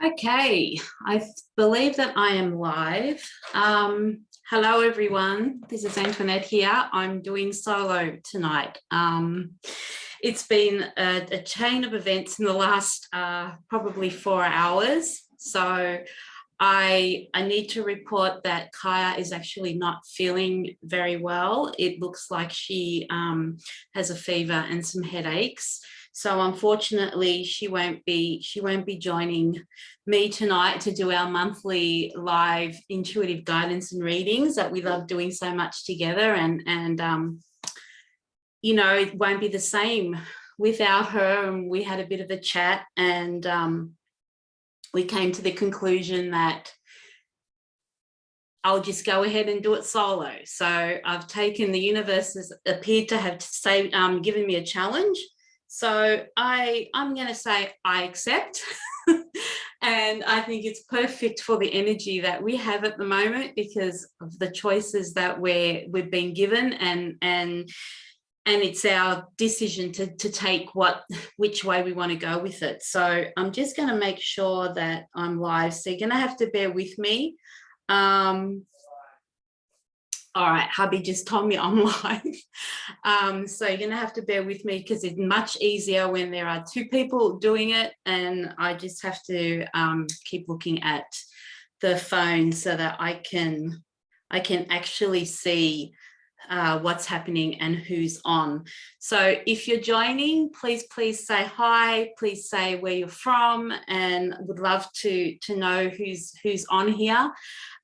Okay, I believe that I am live. Hello, everyone. This is Antoinette here. I'm doing solo tonight. It's been a chain of events in the last probably 4 hours. So I need to report that Kaya is actually not feeling very well. It looks like she has a fever and some headaches. So unfortunately, she won't be joining me tonight to do our monthly live intuitive guidance and readings that we love doing so much together. And you know, it won't be the same without her. And we had a bit of a chat, and we came to the conclusion that I'll just go ahead and do it solo. So I've taken, the universe has appeared to have given me a challenge. So I'm going to say I accept. And I think it's perfect for the energy that we have at the moment because of the choices that we've been given, and it's our decision to take which way we want to go with it. So I'm just going to make sure that I'm live. So you're going to have to bear with me. All right, hubby just told me I'm live. So you're going to have to bear with me because it's much easier when there are two people doing it, and I just have to keep looking at the phone so that I can actually see what's happening and who's on. So if you're joining, please say hi, please say where you're from, and would love to know who's on here.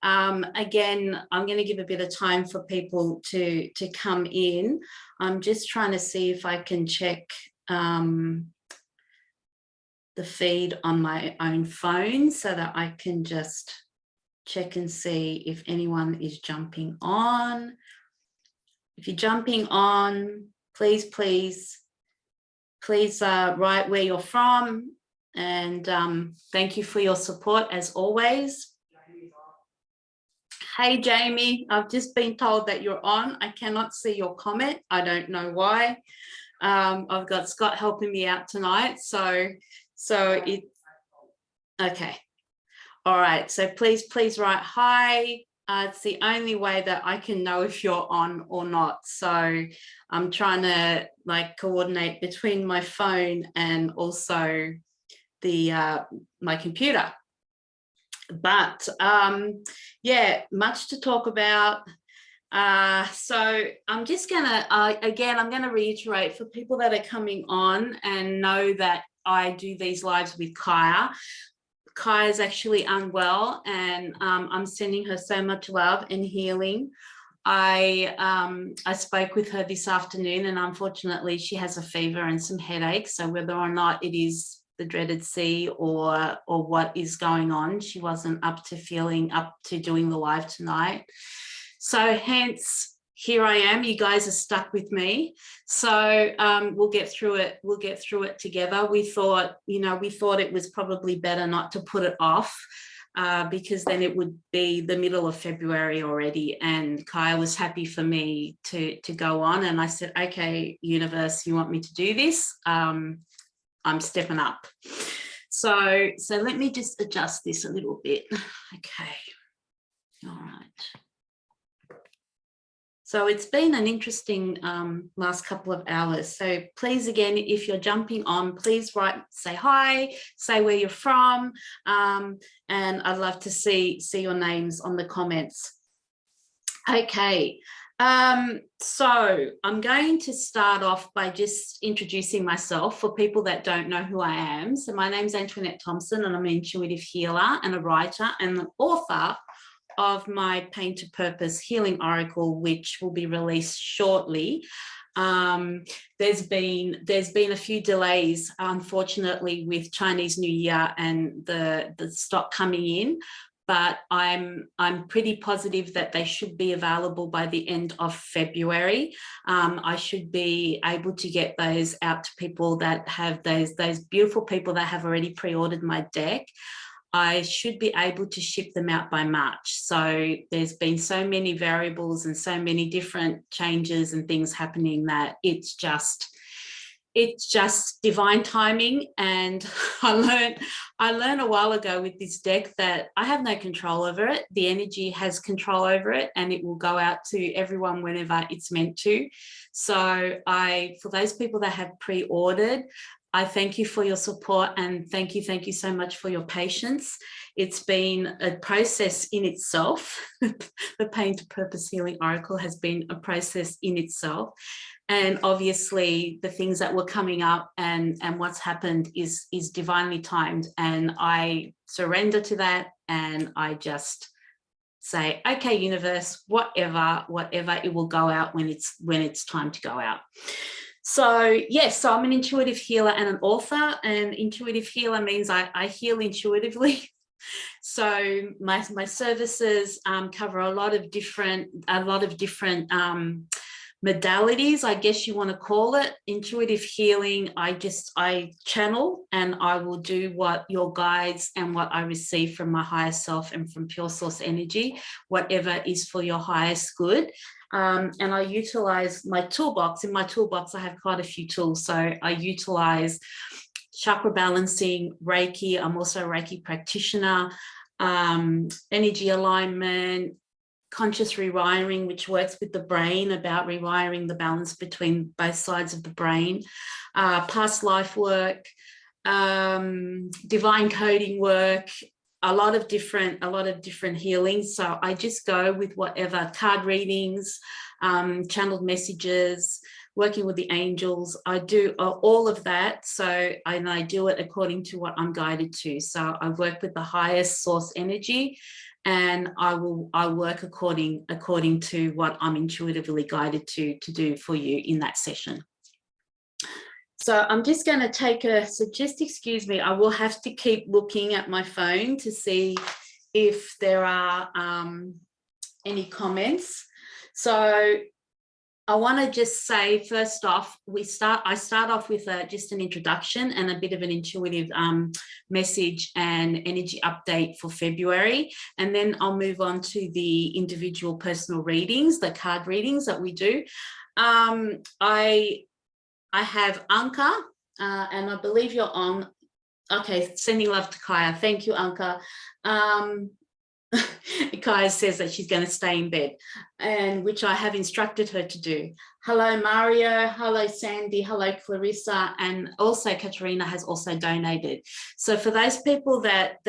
Again, I'm going to give a bit of time for people to come in. I'm just trying to see if I can check the feed on my own phone so that I can just check and see if anyone is jumping on. If you're jumping on, please write where you're from, and thank you for your support as always. Hey, Jamie, I've just been told that you're on. I cannot see your comment. I don't know why. I've got Scott helping me out tonight. So it, okay. All right, so please write hi. It's the only way that I can know if you're on or not. So I'm trying to coordinate between my phone and also the my computer. But yeah, much to talk about. So I'm just gonna again, I'm gonna reiterate for people that are coming on and know that I do these lives with Kaya. Kaya's actually unwell, and I'm sending her so much love and healing. I spoke with her this afternoon, and unfortunately she has a fever and some headaches. So whether or not it is the dreaded C or what is going on, she wasn't up to doing the live tonight. So hence, here I am. You guys are stuck with me. So we'll get through it. We'll get through it together. We thought it was probably better not to put it off because then it would be the middle of February already. And Kaya was happy for me to go on. And I said, okay, universe, you want me to do this? I'm stepping up. So let me just adjust this a little bit. Okay. All right. So it's been an interesting last couple of hours. So please, again, if you're jumping on, please say hi, say where you're from, and I'd love to see your names on the comments. Okay. So I'm going to start off by just introducing myself for people that don't know who I am. So my name's Antoinette Thompson, and I'm an intuitive healer and a writer and an author of my Pain to Purpose Healing Oracle, which will be released shortly. There's been a few delays, unfortunately, with Chinese New Year and the stock coming in, but I'm pretty positive that they should be available by the end of February. I should be able to get those out to people that have those beautiful people that have already pre-ordered my deck. I should be able to ship them out by March. So there's been so many variables and so many different changes and things happening that it's just it's just divine timing. And I learned a while ago with this deck that I have no control over it. The energy has control over it, and it will go out to everyone whenever it's meant to. So for those people that have pre-ordered, I thank you for your support, and thank you so much for your patience. It's been a process in itself. The Pain to Purpose Healing Oracle has been a process in itself. And obviously the things that were coming up and what's happened is divinely timed. And I surrender to that, and I just say, okay, universe, whatever, it will go out when it's time to go out. So yes, so I'm an intuitive healer and an author, and intuitive healer means I heal intuitively. So my services cover a lot of different modalities, I guess you want to call it. Intuitive healing, I channel, and I will do what your guides and what I receive from my higher self and from pure source energy, whatever is for your highest good. And I utilize my toolbox. In my toolbox, I have quite a few tools. So I utilize chakra balancing, Reiki. I'm also a Reiki practitioner, energy alignment, conscious rewiring, which works with the brain about rewiring the balance between both sides of the brain, past life work, divine coding work, a lot of different healings. So I just go with whatever, card readings, channeled messages, working with the angels. I do all of that. So I do it according to what I'm guided to. So I work with the highest source energy, and I work according to what I'm intuitively guided to do for you in that session. So I'm just going to take so just excuse me, I will have to keep looking at my phone to see if there are any comments. So I want to just say, first off, I start off with just an introduction and a bit of an intuitive message and energy update for February. And then I'll move on to the individual personal readings, the card readings that we do. I have Anka, and I believe you're on. Okay, sending love to Kaya. Thank you, Anka. Kaya says that she's going to stay in bed, and which I have instructed her to do. Hello, Mario. Hello, Sandy. Hello, Clarissa. And also Katerina has also donated. So for those people that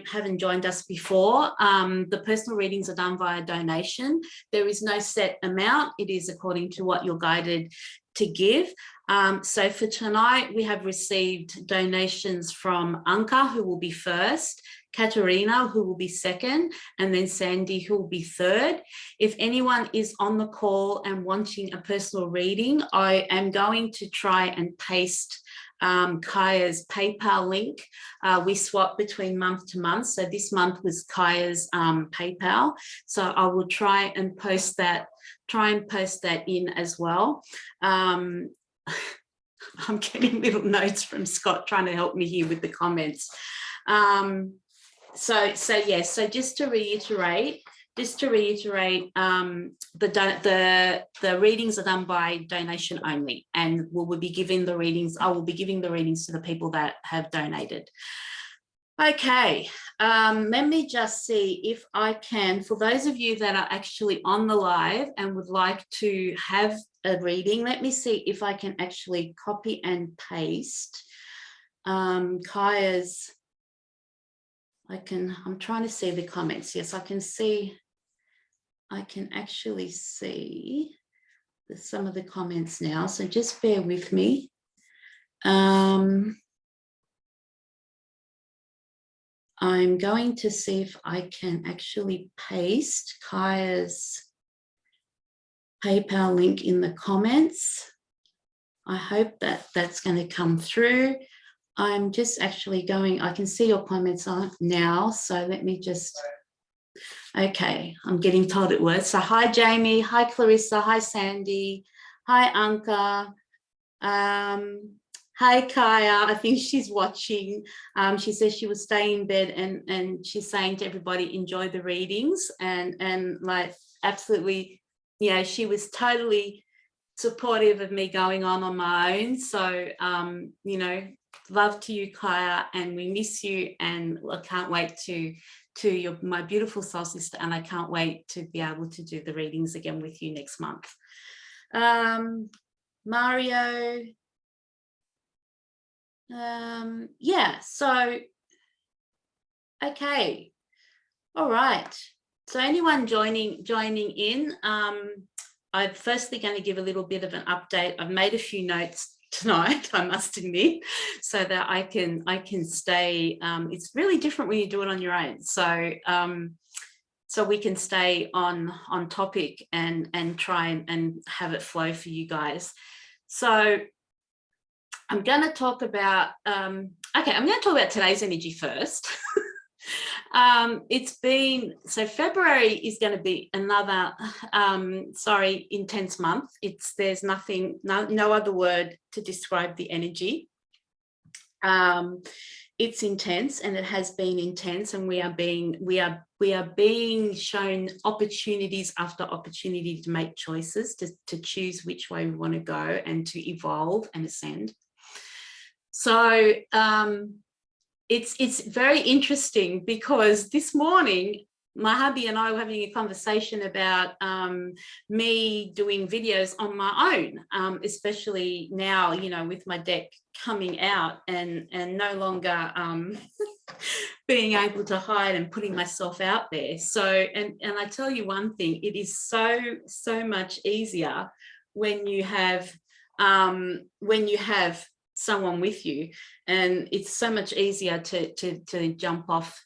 haven't joined us before, the personal readings are done via donation. There is no set amount. It is according to what you're guided to give. So for tonight, we have received donations from Anka, who will be first, Katerina, who will be second, and then Sandy, who will be third. If anyone is on the call and wanting a personal reading, I am going to try and paste Kaya's PayPal link. We swap between month to month. So this month was Kaya's PayPal. So I will try and post that in as well. I'm getting little notes from Scott trying to help me here with the comments. So yes, so just to reiterate, the readings are done by donation only, and we will be giving the readings. I will be giving the readings to the people that have donated. Okay, let me just see if I can, for those of you that are actually on the live and would like to have a reading, let me see if I can actually copy and paste Kaya's. I'm trying to see the comments. Yes, I can actually see some of the comments now. So just bear with me. I'm going to see if I can actually paste Kaya's PayPal link in the comments. I hope that that's going to come through. I'm just actually I can see your comments now. So let me just, okay, I'm getting told it works. So hi, Jamie. Hi, Clarissa. Hi, Sandy. Hi, Anka. Hi, Kaya. I think she's watching. She says she will stay in bed, and she's saying to everybody, enjoy the readings, and like absolutely, yeah, she was totally supportive of me going on my own. So, you know, love to you, Kaya, and we miss you. And I can't wait to my beautiful soul sister, and I can't wait to be able to do the readings again with you next month. Mario. Yeah, so, okay. All right. So anyone joining in, I'm firstly going to give a little bit of an update. I've made a few notes tonight, I must admit, so that I can stay. It's really different when you do it on your own. So so we can stay on topic and try and have it flow for you guys. So I'm going to talk about, okay, I'm going to talk about today's energy first. It's been, so February is going to be another, intense month. There's nothing, no other word to describe the energy. It's intense, and it has been intense, and we are being shown opportunities after opportunity to make choices, to choose which way we want to go and to evolve and ascend. So it's very interesting, because this morning my hubby and I were having a conversation about me doing videos on my own, especially now, you know, with my deck coming out and no longer being able to hide and putting myself out there. So, and I tell you one thing, it is so much easier when you have someone with you, and it's so much easier to jump off.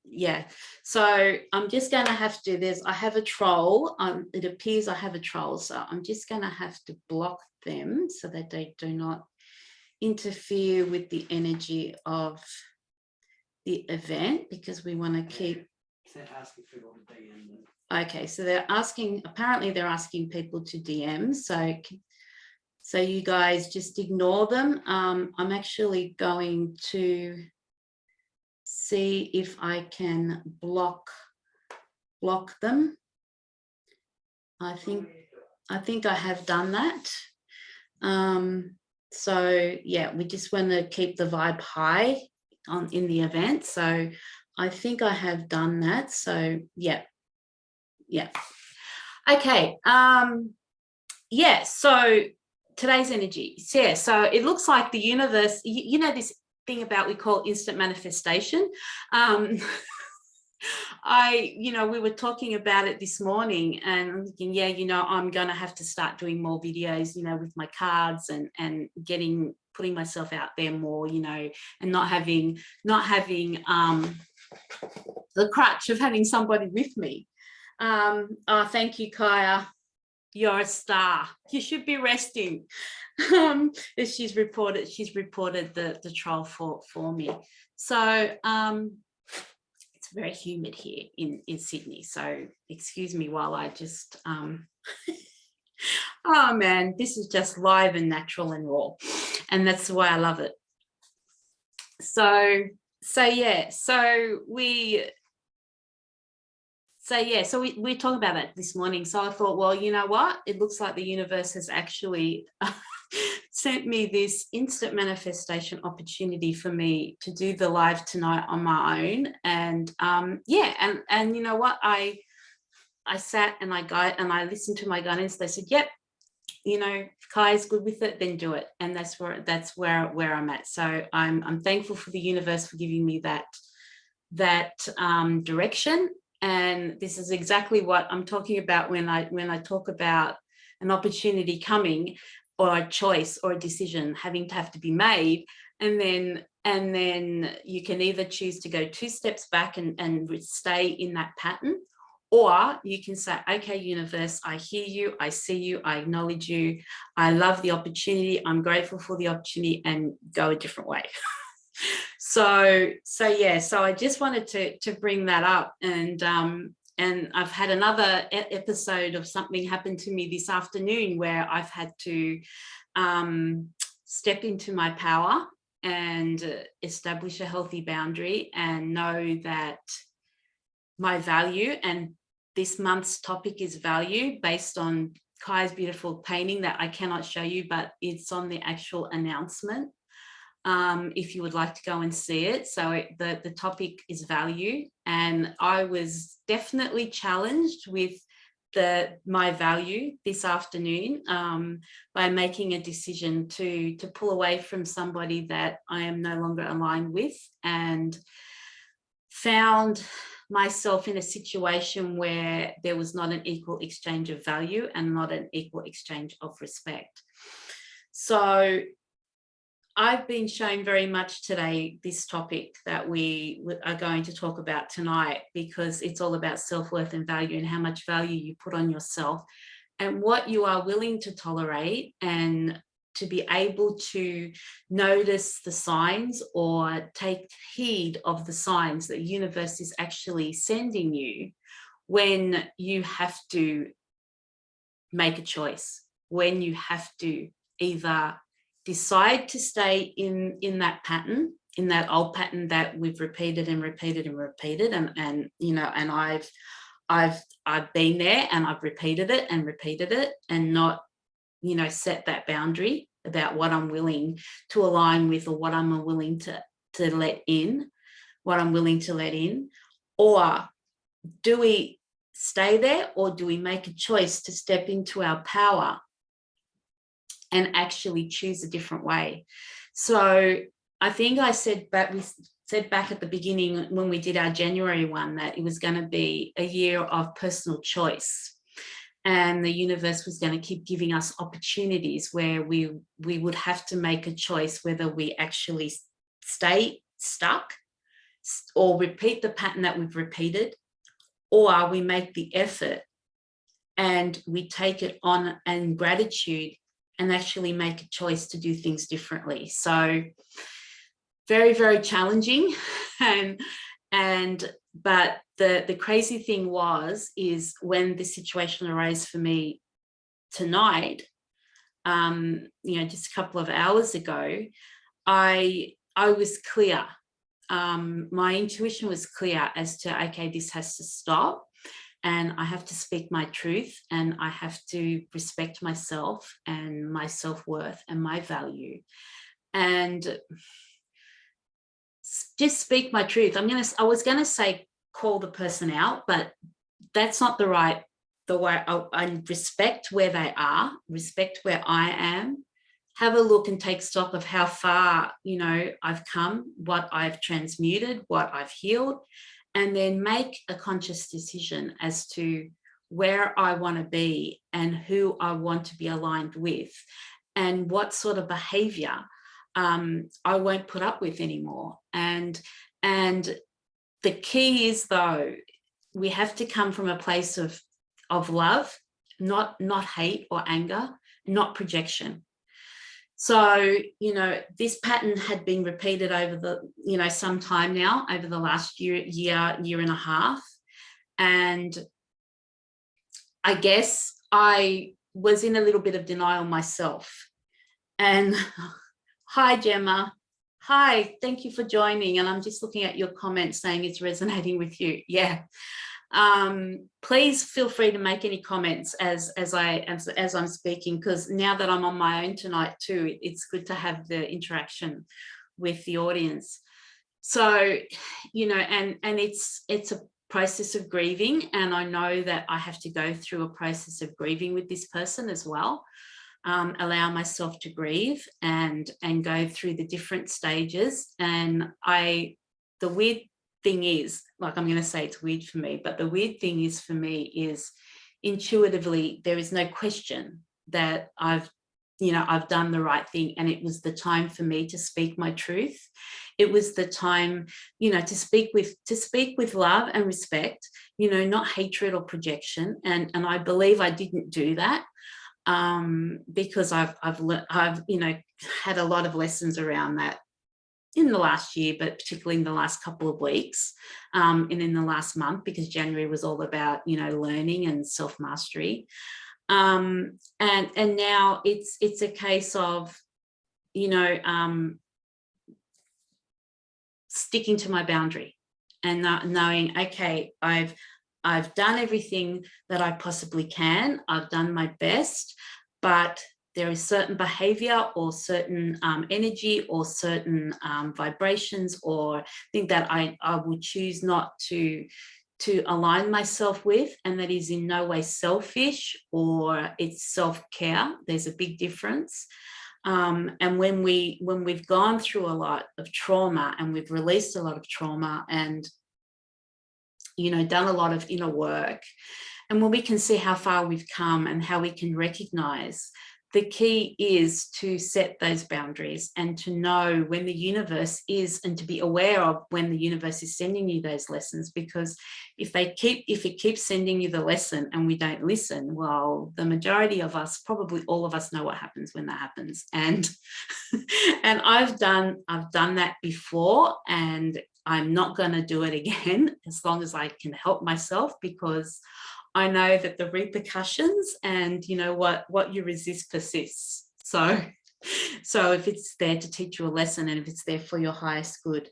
Yeah, so I'm just going to have to, I have a troll, it appears I have a troll, so I'm just going to have to block them so that they do not interfere with the energy of the event, because we want to keep. Okay, so they're asking, apparently they're asking people to DM, so you guys just ignore them. I'm actually going to see if I can block them. I think I have done that. So yeah, we just want to keep the vibe high in the event. So I think I have done that. So yeah. Okay. Yeah. So today's energy. Yeah. So it looks like the universe. You know this thing about we call instant manifestation. We were talking about it this morning, and I'm thinking, yeah, I'm going to have to start doing more videos, with my cards and putting myself out there more, and not having the crutch of having somebody with me. Oh, thank you, Kaya. You're a star. You should be resting. She's reported the troll for me. So it's very humid here in Sydney. So excuse me while I just oh man, this is just live and natural and raw. And that's the way I love it. So we're talking about that this morning. So I thought, well, you know what? It looks like the universe has actually sent me this instant manifestation opportunity for me to do the live tonight on my own. And and you know what? I sat and I listened to my guidance. They said, yep, if Kai's good with it, then do it. And that's where I'm at. So I'm thankful for the universe for giving me that direction. And this is exactly what I'm talking about when I talk about an opportunity coming, or a choice or a decision have to be made, and then you can either choose to go 2 steps back and stay in that pattern, or you can say, okay, universe, I hear you, I see you, I acknowledge you, I love the opportunity, I'm grateful for the opportunity, and go a different way. So I just wanted to bring that up. And I've had another episode of something happen to me this afternoon where I've had to step into my power and establish a healthy boundary and know that my value, and this month's topic is value, based on Kai's beautiful painting that I cannot show you, but it's on the actual announcement. If you would like to go and see it. So the topic is value, and I was definitely challenged with my value this afternoon by making a decision to pull away from somebody that I am no longer aligned with, and found myself in a situation where there was not an equal exchange of value and not an equal exchange of respect. So I've been shown very much today this topic that we are going to talk about tonight, because it's all about self-worth and value, and how much value you put on yourself and what you are willing to tolerate, and to be able to notice the signs or take heed of the signs that the universe is actually sending you when you have to make a choice, when you have to either decide to stay in that pattern, in that old pattern that we've repeated and repeated and repeated, and you know, and I've been there and I've repeated it and not, you know, set that boundary about what I'm willing to align with, or what I'm willing to let in, what I'm willing to let in. Or do we stay there, or do we make a choice to step into our power and actually choose a different way? So I think we said back at the beginning when we did our January one that it was going to be a year of personal choice, and the universe was going to keep giving us opportunities where we would have to make a choice whether we actually stay stuck or repeat the pattern that we've repeated, or we make the effort and we take it on in gratitude and actually make a choice to do things differently. So very, very challenging. But the crazy thing is when the situation arose for me tonight, you know, just a couple of hours ago, I was clear. My intuition was clear as to, okay, this has to stop. And I have to speak my truth, and I have to respect myself and my self-worth and my value, and just speak my truth. I was gonna say call the person out, but that's not the way. I respect where they are, respect where I am, have a look and take stock of how far, you know, I've come, what I've transmuted, what I've healed, and then make a conscious decision as to where I want to be and who I want to be aligned with, and what sort of behavior I won't put up with anymore. And the key is, though, we have to come from a place of love, not hate or anger, not projection. So, you know, this pattern had been repeated over some time now, over the last year and a half. And I guess I was in a little bit of denial myself. And hi, Gemma. Hi, thank you for joining. And I'm just looking at your comments saying it's resonating with you. Yeah. Please feel free to make any comments as I'm speaking, because now that I'm on my own tonight too, it's good to have the interaction with the audience. So, you know, and it's a process of grieving, and I know that I have to go through a process of grieving with this person as well. Allow myself to grieve and go through the different stages. And the weird thing is, like, I'm going to say it's weird for me, but the weird thing is for me is intuitively there is no question that I've done the right thing, and it was the time for me to speak my truth. It was the time, you know, to speak with love and respect, you know, not hatred or projection. And I believe I didn't do that. Because I've you know, had a lot of lessons around that in the last year, but particularly in the last couple of weeks, and in the last month, because January was all about, you know, learning and self-mastery. And now it's a case of, you know, sticking to my boundary and not knowing, okay, I've I've done everything that I possibly can. I've done my best, but there is certain behavior or certain energy or certain vibrations or thing that I will choose not to align myself with, and that is in no way selfish or it's self-care. There's a big difference. And when we've gone through a lot of trauma and we've released a lot of trauma and, you know, done a lot of inner work, and when we can see how far we've come and how we can recognize, the key is to set those boundaries and to know when the universe is, and to be aware of when the universe is sending you those lessons. Because if it keeps sending you the lesson and we don't listen, well, the majority of us, probably all of us, know what happens when that happens. And and I've done that before, and I'm not going to do it again as long as I can help myself, because I know that the repercussions, and you know what you resist persists. So if it's there to teach you a lesson, and if it's there for your highest good.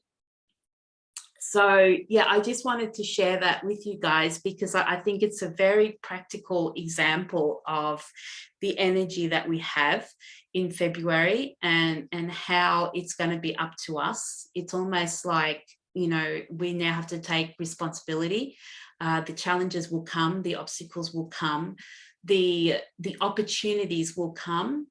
So yeah, I just wanted to share that with you guys, because I think it's a very practical example of the energy that we have in February, and how it's going to be up to us. It's almost like, you know, we now have to take responsibility. The challenges will come, the obstacles will come, the opportunities will come.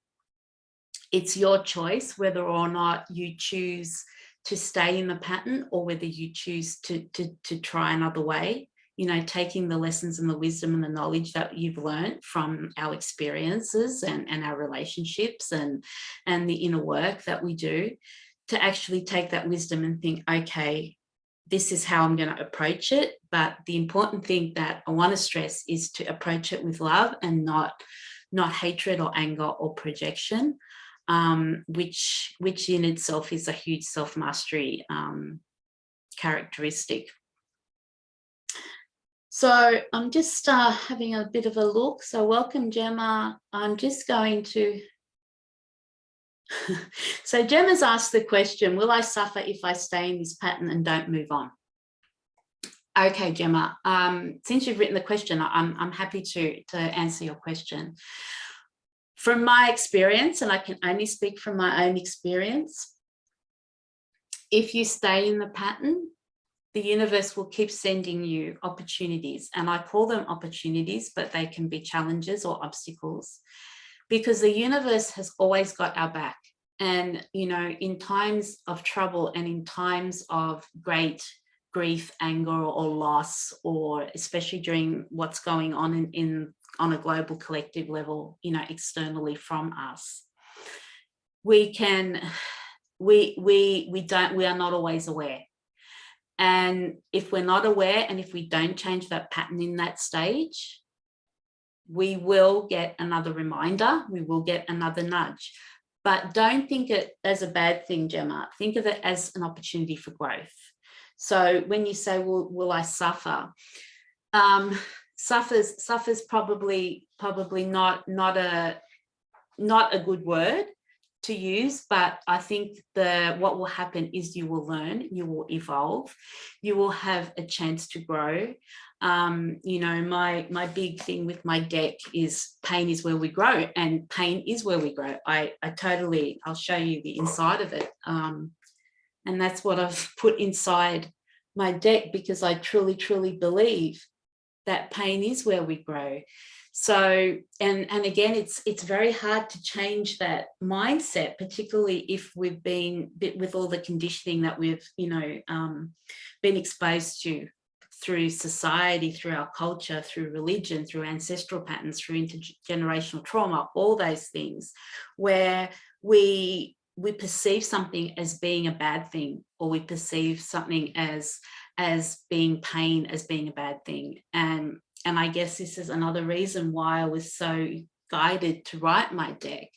It's your choice whether or not you choose to stay in the pattern, or whether you choose to try another way. You know, taking the lessons and the wisdom and the knowledge that you've learned from our experiences and our relationships and the inner work that we do, to actually take that wisdom and think, okay, this is how I'm going to approach it. But the important thing that I want to stress is to approach it with love, and not hatred or anger or projection, which in itself is a huge self-mastery characteristic. So I'm just having a bit of a look. So welcome, Gemma. I'm just going to... So Gemma's asked the question, will I suffer if I stay in this pattern and don't move on? Okay, Gemma, since you've written the question, I'm happy to answer your question. From my experience, and I can only speak from my own experience, if you stay in the pattern, the universe will keep sending you opportunities. And I call them opportunities, but they can be challenges or obstacles, because the universe has always got our back. And, you know, in times of trouble and in times of great grief, anger, or loss, or especially during what's going on on a global collective level, you know, externally from us, we are not always aware. And if we're not aware, and if we don't change that pattern in that stage, we will get another reminder, we will get another nudge. But don't think it as a bad thing, Gemma. Think of it as an opportunity for growth. So when you say, well, will I suffer? Suffers probably not a good word to use, but I think what will happen is you will learn, you will evolve, you will have a chance to grow. You know, my big thing with my deck is pain is where we grow, and pain is where we grow. I'll show you the inside of it. And that's what I've put inside my deck, because I truly, truly believe that pain is where we grow. So, and again, it's very hard to change that mindset, particularly if we've been with all the conditioning that we've, you know, been exposed to through society, through our culture, through religion, through ancestral patterns, through intergenerational trauma, all those things, where we perceive something as being a bad thing, or we perceive something as being pain as being a bad thing. And I guess this is another reason why I was so guided to write my deck,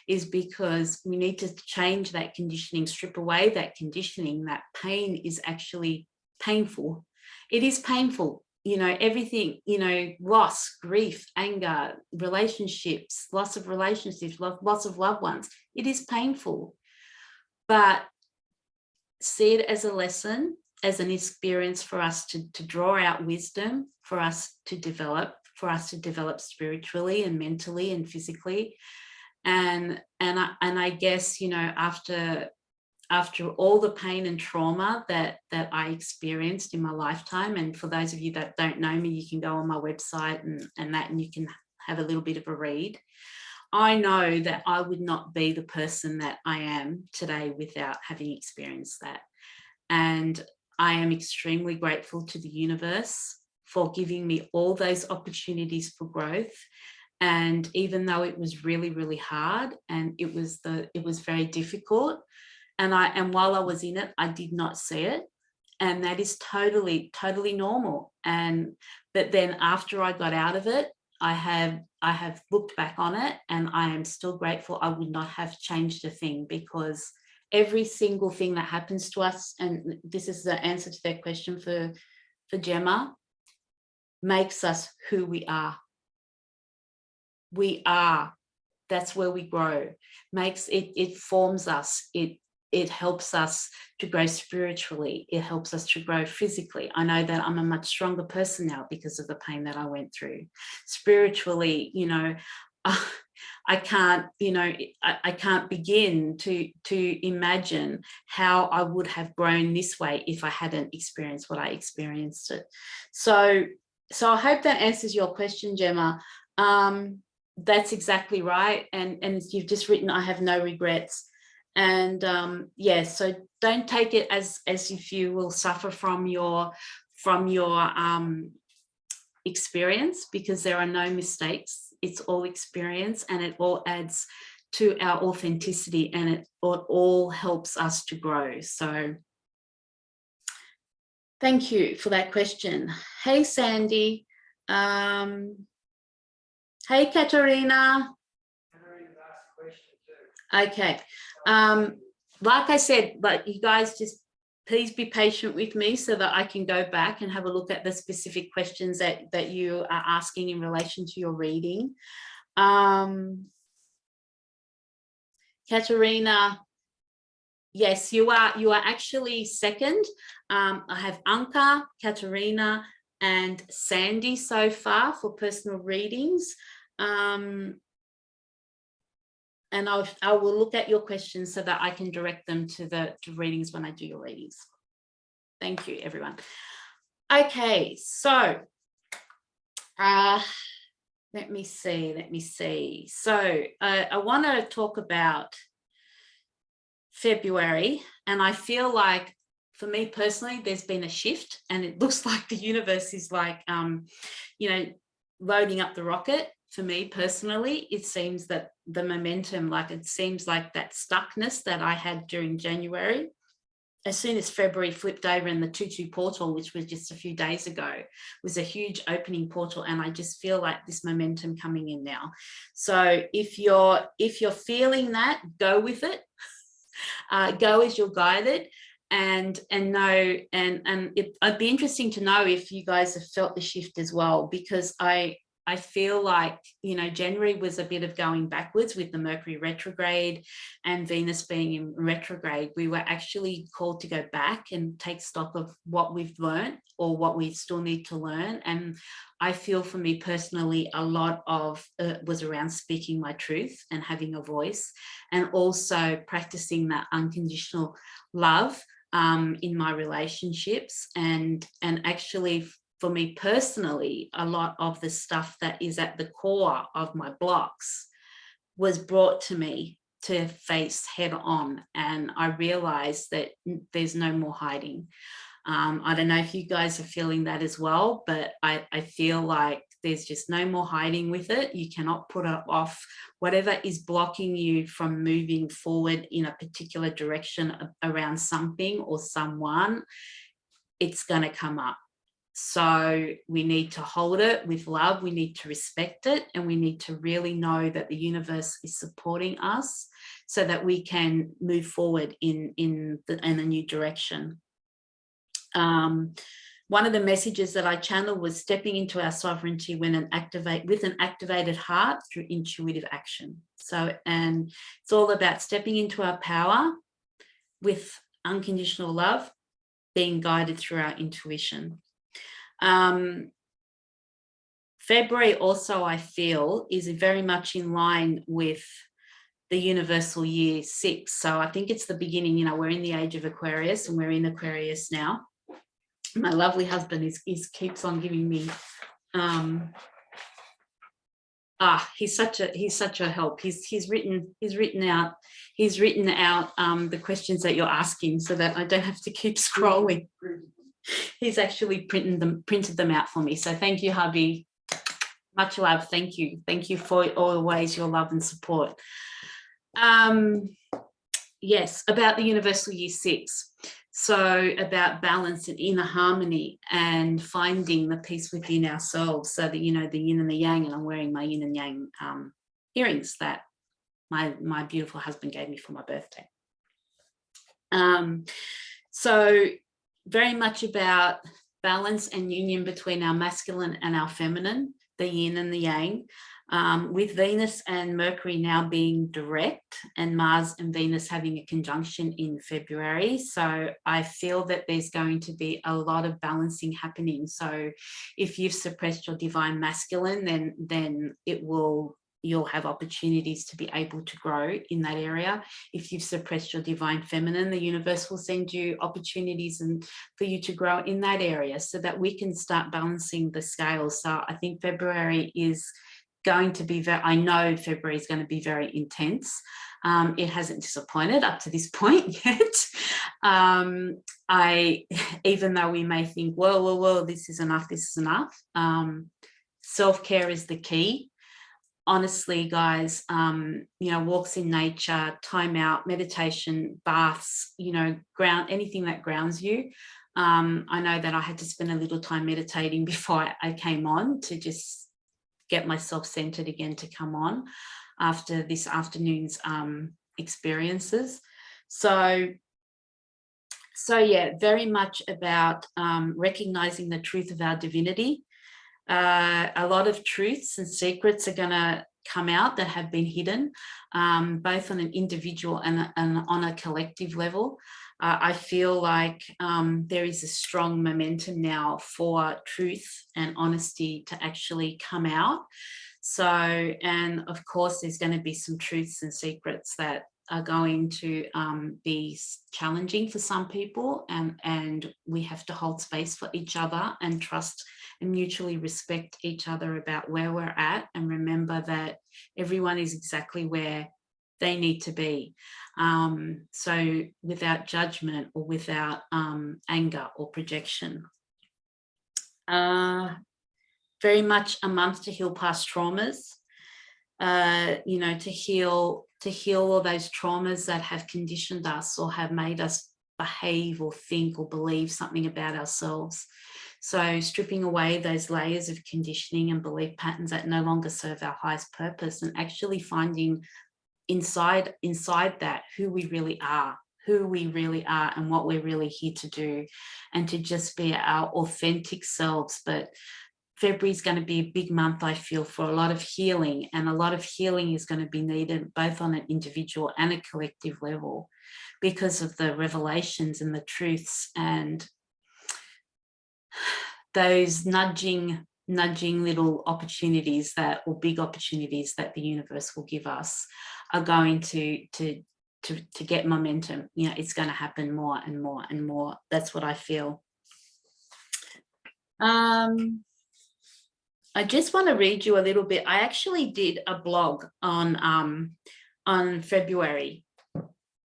is because we need to change that conditioning, strip away that conditioning, that pain is actually painful. It is painful. You know, everything, you know, loss, grief, anger, relationships, loss of relationships, loss of loved ones. It is painful, but see it as a lesson, as an experience for us to draw out wisdom, for us to develop spiritually and mentally and physically. And I guess, you know, after all the pain and trauma that I experienced in my lifetime, and for those of you that don't know me, you can go on my website and you can have a little bit of a read. I know that I would not be the person that I am today without having experienced that. And I am extremely grateful to the universe for giving me all those opportunities for growth. And even though it was really, really hard and it was very difficult, and while I was in it, I did not see it. And that is totally, totally normal. But then after I got out of it, I have looked back on it, and I am still grateful. I would not have changed a thing, because every single thing that happens to us, and this is the answer to that question for Gemma, makes us who we are. We are. That's where we grow. It forms us. It helps us to grow spiritually. It helps us to grow physically. I know that I'm a much stronger person now because of the pain that I went through. Spiritually, you know, I can't begin to imagine how I would have grown this way if I hadn't experienced what I experienced it. So I hope that answers your question, Gemma. That's exactly right. And you've just written, I have no regrets. And yeah, so don't take it as if you will suffer from your experience, because there are no mistakes. It's all experience, and it all adds to our authenticity, and it all helps us to grow. So thank you for that question. Hey, Sandy. Hey, Katerina. Okay. Like I said, but you guys just please be patient with me so that I can go back and have a look at the specific questions that you are asking in relation to your reading. Katerina, yes, you are actually second. I have Anka, Katerina, and Sandy so far for personal readings. And I will look at your questions so that I can direct them to readings when I do your readings. Thank you, everyone. Okay, so let me see. So I want to talk about February, and I feel like for me personally, there's been a shift, and it looks like the universe is like, you know, loading up the rocket. For me personally, it seems that the momentum, it seems like that stuckness that I had during January, as soon as February flipped over and the 2-2 portal, which was just a few days ago, was a huge opening portal. And I just feel like this momentum coming in now. So if you're feeling that, go with it. Go as you're guided. And know, and it'd be interesting to know if you guys have felt the shift as well, because I feel like, you know, January was a bit of going backwards with the Mercury retrograde and Venus being in retrograde. We were actually called to go back and take stock of what we've learned or what we still need to learn. And I feel for me personally, a lot of was around speaking my truth and having a voice, and also practicing that unconditional love in my relationships. And actually, for me personally, a lot of the stuff that is at the core of my blocks was brought to me to face head on. And I realized that there's no more hiding. I don't know if you guys are feeling that as well, but I feel like there's just no more hiding with it. You cannot put it off. Whatever is blocking you from moving forward in a particular direction around something or someone, it's going to come up. So we need to hold it with love. We need to respect it, and we need to really know that the universe is supporting us so that we can move forward in a new direction. One of the messages that I channeled was stepping into our sovereignty with an activated heart through intuitive action. So, and it's all about stepping into our power with unconditional love being guided through our intuition. February also, I feel, is very much in line with the universal year 6. So I think it's the beginning, you know, we're in the age of Aquarius and we're in Aquarius now. My lovely husband is keeps on giving me, he's such a help. He's written out the questions that you're asking so that I don't have to keep scrolling. He's actually printed them out for me. So thank you, hubby. Much love. Thank you for always your love and support. Yes, about the universal year 6. So about balance and inner harmony and finding the peace within ourselves, so that, you know, the yin and the yang. And I'm wearing my yin and yang earrings that my beautiful husband gave me for my birthday. So very much about balance and union between our masculine and our feminine, the yin and the yang, with Venus and Mercury now being direct and Mars and Venus having a conjunction in February. So I feel that there's going to be a lot of balancing happening. So if you've suppressed your divine masculine, then you'll have opportunities to be able to grow in that area. If you've suppressed your divine feminine, the universe will send you opportunities and for you to grow in that area so that we can start balancing the scales. So I think February is going to be I know February is going to be very intense. It hasn't disappointed up to this point yet. Even though we may think, well, this is enough, self-care is the key. Honestly, guys, you know, walks in nature, time out, meditation, baths, you know, anything that grounds you. I know that I had to spend a little time meditating before I came on to just get myself centered again to come on after this afternoon's experiences. So yeah, very much about recognizing the truth of our divinity. A lot of truths and secrets are going to come out that have been hidden, both on an individual and on a collective level. I feel like there is a strong momentum now for truth and honesty to actually come out. So, and of course, there's going to be some truths and secrets that are going to be challenging for some people, and we have to hold space for each other and trust and mutually respect each other about where we're at, and remember that everyone is exactly where they need to be. So without judgment or without anger or projection. Very much a month to heal past traumas, you know, to heal all those traumas that have conditioned us or have made us behave or think or believe something about ourselves. So stripping away those layers of conditioning and belief patterns that no longer serve our highest purpose, and actually finding inside that who we really are and what we're really here to do, and to just be our authentic selves. But February is going to be a big month, I feel, for a lot of healing, and a lot of healing is going to be needed both on an individual and a collective level because of the revelations and the truths, and those nudging little opportunities or big opportunities that the universe will give us are going to get momentum. You know, it's going to happen more and more and more. That's what I feel. I just want to read you a little bit. I actually did a blog on February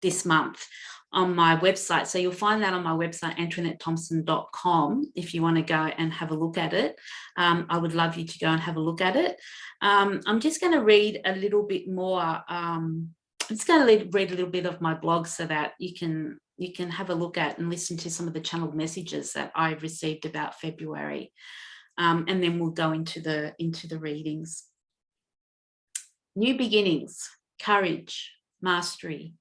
this month on my website. So you'll find that on my website, AntoinetteThompson.com, if you want to go and have a look at it. I would love you to go and have a look at it. I'm just going to read a little bit more. I'm just going to read a little bit of my blog so that you can have a look at and listen to some of the channeled messages that I've received about February. And then we'll go into the readings. New beginnings, courage, mastery,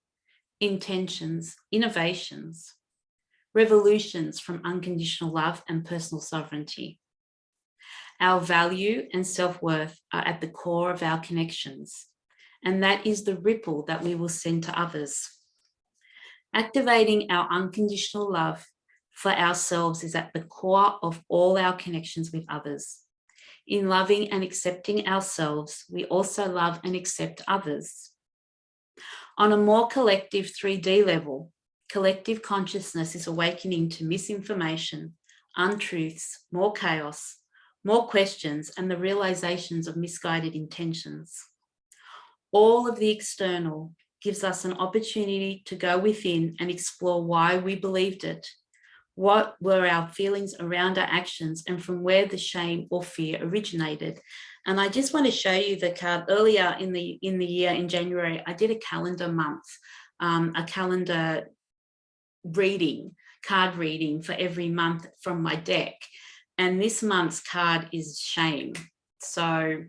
intentions, innovations, revolutions from unconditional love and personal sovereignty. Our value and self-worth are at the core of our connections, and that is the ripple that we will send to others. Activating our unconditional love for ourselves is at the core of all our connections with others. In loving and accepting ourselves, we also love and accept others. On a more collective 3D level, collective consciousness is awakening to misinformation, untruths, more chaos, more questions, and the realizations of misguided intentions. All of the external gives us an opportunity to go within and explore why we believed it. What were our feelings around our actions, and from where the shame or fear originated? And I just want to show you the card. Earlier in the year, in January, I did a calendar month, a calendar reading, card reading for every month from my deck. And this month's card is shame. So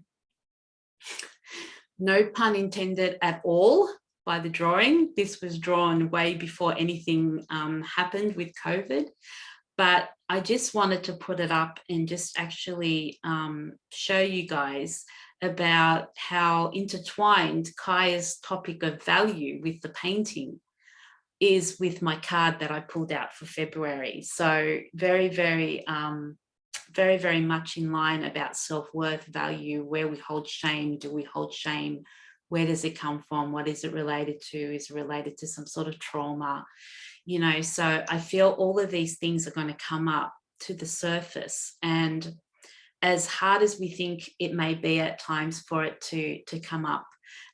no pun intended at all by the drawing. This was drawn way before anything happened with COVID. But I just wanted to put it up and just actually show you guys about how intertwined Kaya's topic of value with the painting is with my card that I pulled out for February. So very, very, very, very much in line about self-worth, value, where we hold shame. Do we hold shame? Where does it come from? What is it related to? Is it related to some sort of trauma? You know, so I feel all of these things are going to come up to the surface. And as hard as we think it may be at times for it to come up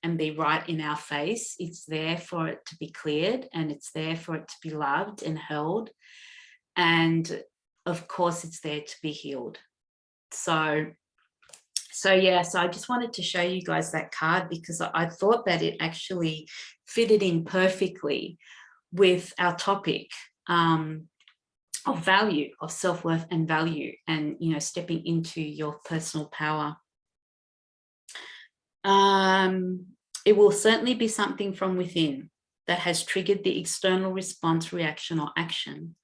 and be right in our face, it's there for it to be cleared, and it's there for it to be loved and held. And of course, it's there to be healed. So yeah, so I just wanted to show you guys that card because I thought that it actually fitted in perfectly with our topic of value, of self-worth and value, and, you know, stepping into your personal power. It will certainly be something from within that has triggered the external response, reaction, or action.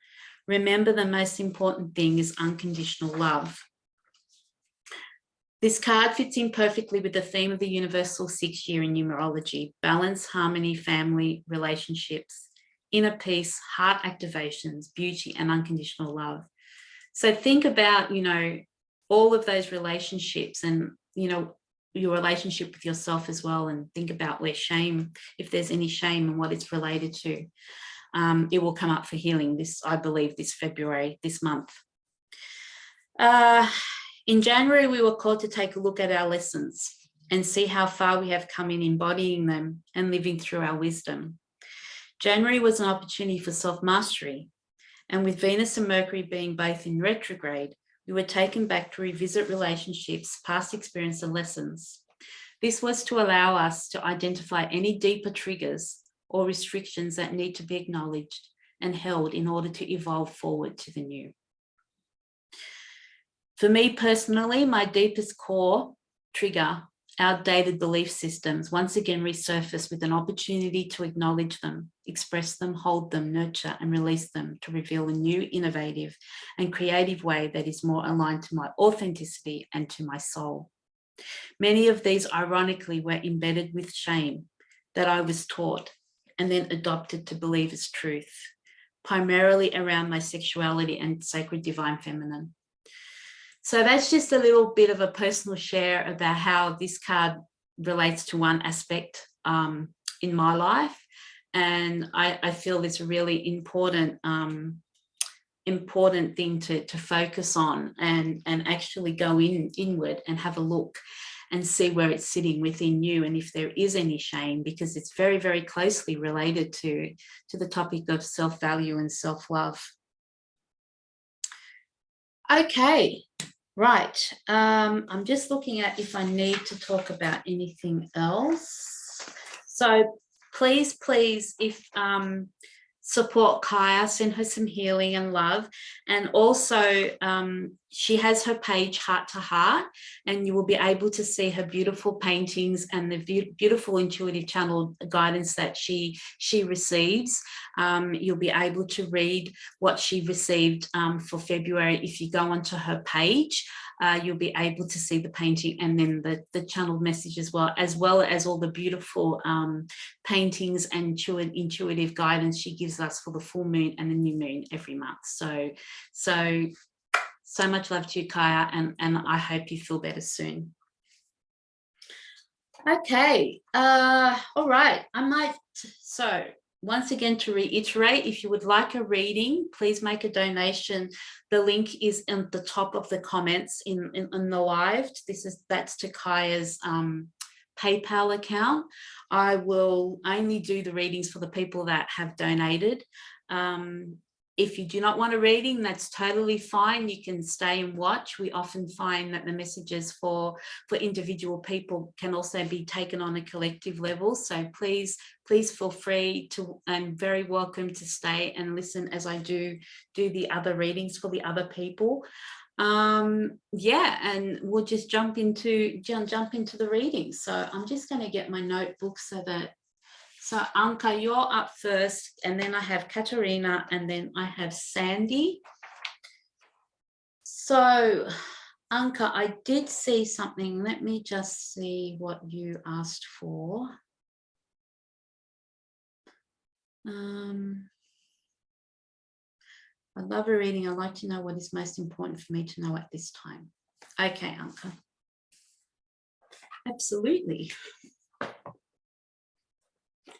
Remember, the most important thing is unconditional love. This card fits in perfectly with the theme of the universal 6-year in numerology: balance, harmony, family, relationships, inner peace, heart activations, beauty, and unconditional love. So think about, you know, all of those relationships and, you know, your relationship with yourself as well, and think about where shame, if there's any shame and what it's related to. It will come up for healing this, I believe, this February, this month. In January, we were called to take a look at our lessons and see how far we have come in embodying them and living through our wisdom. January was an opportunity for self-mastery, and with Venus and Mercury being both in retrograde, we were taken back to revisit relationships, past experience, and lessons. This was to allow us to identify any deeper triggers or restrictions that need to be acknowledged and held in order to evolve forward to the new. For me personally, my deepest core trigger, outdated belief systems, once again resurfaced with an opportunity to acknowledge them, express them, hold them, nurture, and release them to reveal a new, innovative, and creative way that is more aligned to my authenticity and to my soul. Many of these, ironically, were embedded with shame that I was taught and then adopted to believe as truth, primarily around my sexuality and sacred divine feminine. So that's just a little bit of a personal share about how this card relates to one aspect in my life. And I feel it's a really important thing to focus on and actually go inward and have a look and see where it's sitting within you, and if there is any shame, because it's very, very closely related to the topic of self-value and self-love. Okay. Right, I'm just looking at if I need to talk about anything else. So please, if support Kaya, send her some healing and love. And also she has her page Heart to Heart, and you will be able to see her beautiful paintings and the beautiful intuitive channel guidance that she receives. You'll be able to read what she received for February. If you go onto her page, you'll be able to see the painting and then the channeled message as well as all the beautiful paintings and intuitive guidance she gives us for the full moon and the new moon every month. So much love to you, Kaya, and I hope you feel better soon. Okay, all right. So once again, to reiterate, if you would like a reading, please make a donation. The link is in the top of the comments in the live. That's to Kaya's PayPal account. I will only do the readings for the people that have donated. If you do not want a reading, that's totally fine. You can stay and watch. We often find that the messages for individual people can also be taken on a collective level. So please feel free to, and very welcome to stay and listen as I do the other readings for the other people. Yeah, and we'll just jump into the reading. So I'm just going to get my notebook so Anka, you're up first, and then I have Katerina, and then I have Sandy. So Anka, I did see something. Let me just see what you asked for. I love a reading. I'd like to know what is most important for me to know at this time. Okay, Anka. Absolutely.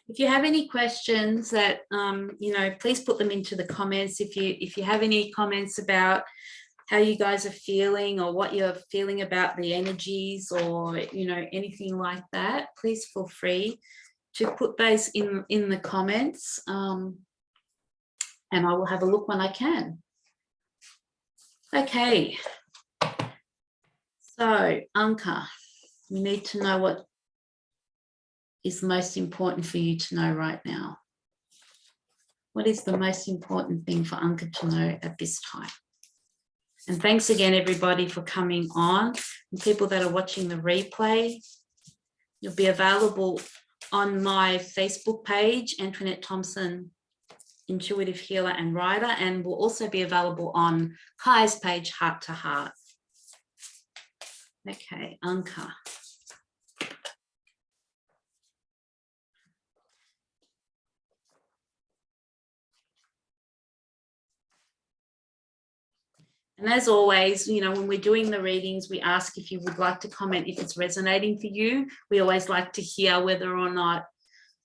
If you have any questions that, please put them into the comments. If you have any comments about how you guys are feeling or what you're feeling about the energies or, anything like that, please feel free to put those in the comments, and I will have a look when I can. Okay. So, Anka, you need to know what is most important for you to know right now. What is the most important thing for Anka to know at this time? And thanks again, everybody, for coming on. And people that are watching the replay, you'll be available on my Facebook page, Antoinette Thompson, Intuitive Healer and Writer, and will also be available on Kai's page, Heart to Heart. Okay, Anka. And as always, when we're doing the readings, we ask if you would like to comment if it's resonating for you. We always like to hear whether or not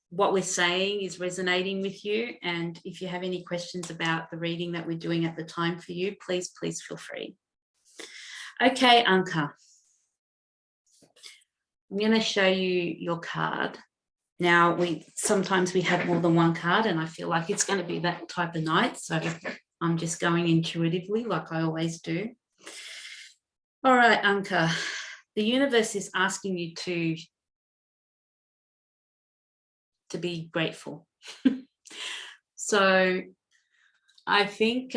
what we're saying is resonating with you. And if you have any questions about the reading that we're doing at the time for you, please feel free. Okay, Anka. I'm going to show you your card. Now, sometimes we have more than one card, and I feel like it's going to be that type of night. So I'm just going intuitively like I always do. All right, Anka, the universe is asking you to be grateful. So I think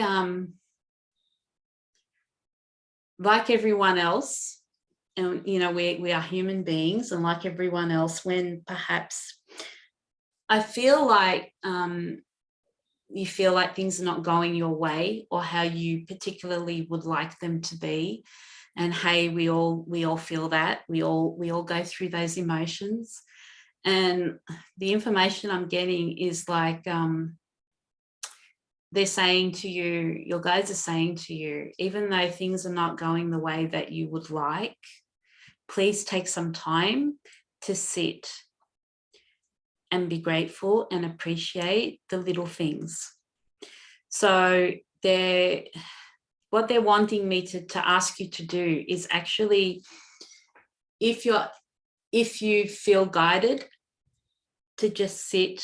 like everyone else, and we are human beings, and like everyone else, when perhaps I feel like you feel like things are not going your way or how you particularly would like them to be. And hey, we all feel that. We all go through those emotions. And the information I'm getting is like they're saying to you, your guides are saying to you, even though things are not going the way that you would like, please take some time to sit and be grateful and appreciate the little things. So what they're wanting me to ask you to do is actually, if you feel guided, to just sit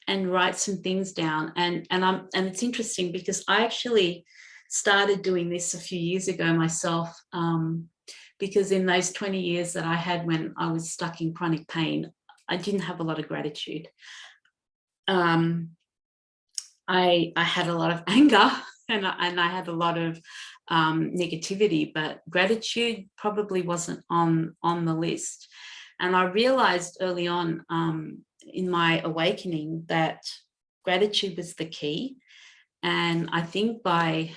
and write some things down. And it's interesting because I actually started doing this a few years ago myself, because in those 20 years that I had when I was stuck in chronic pain, I didn't have a lot of gratitude. I had a lot of anger and I had a lot of negativity, but gratitude probably wasn't on the list. And I realized early on in my awakening that gratitude was the key. And I think by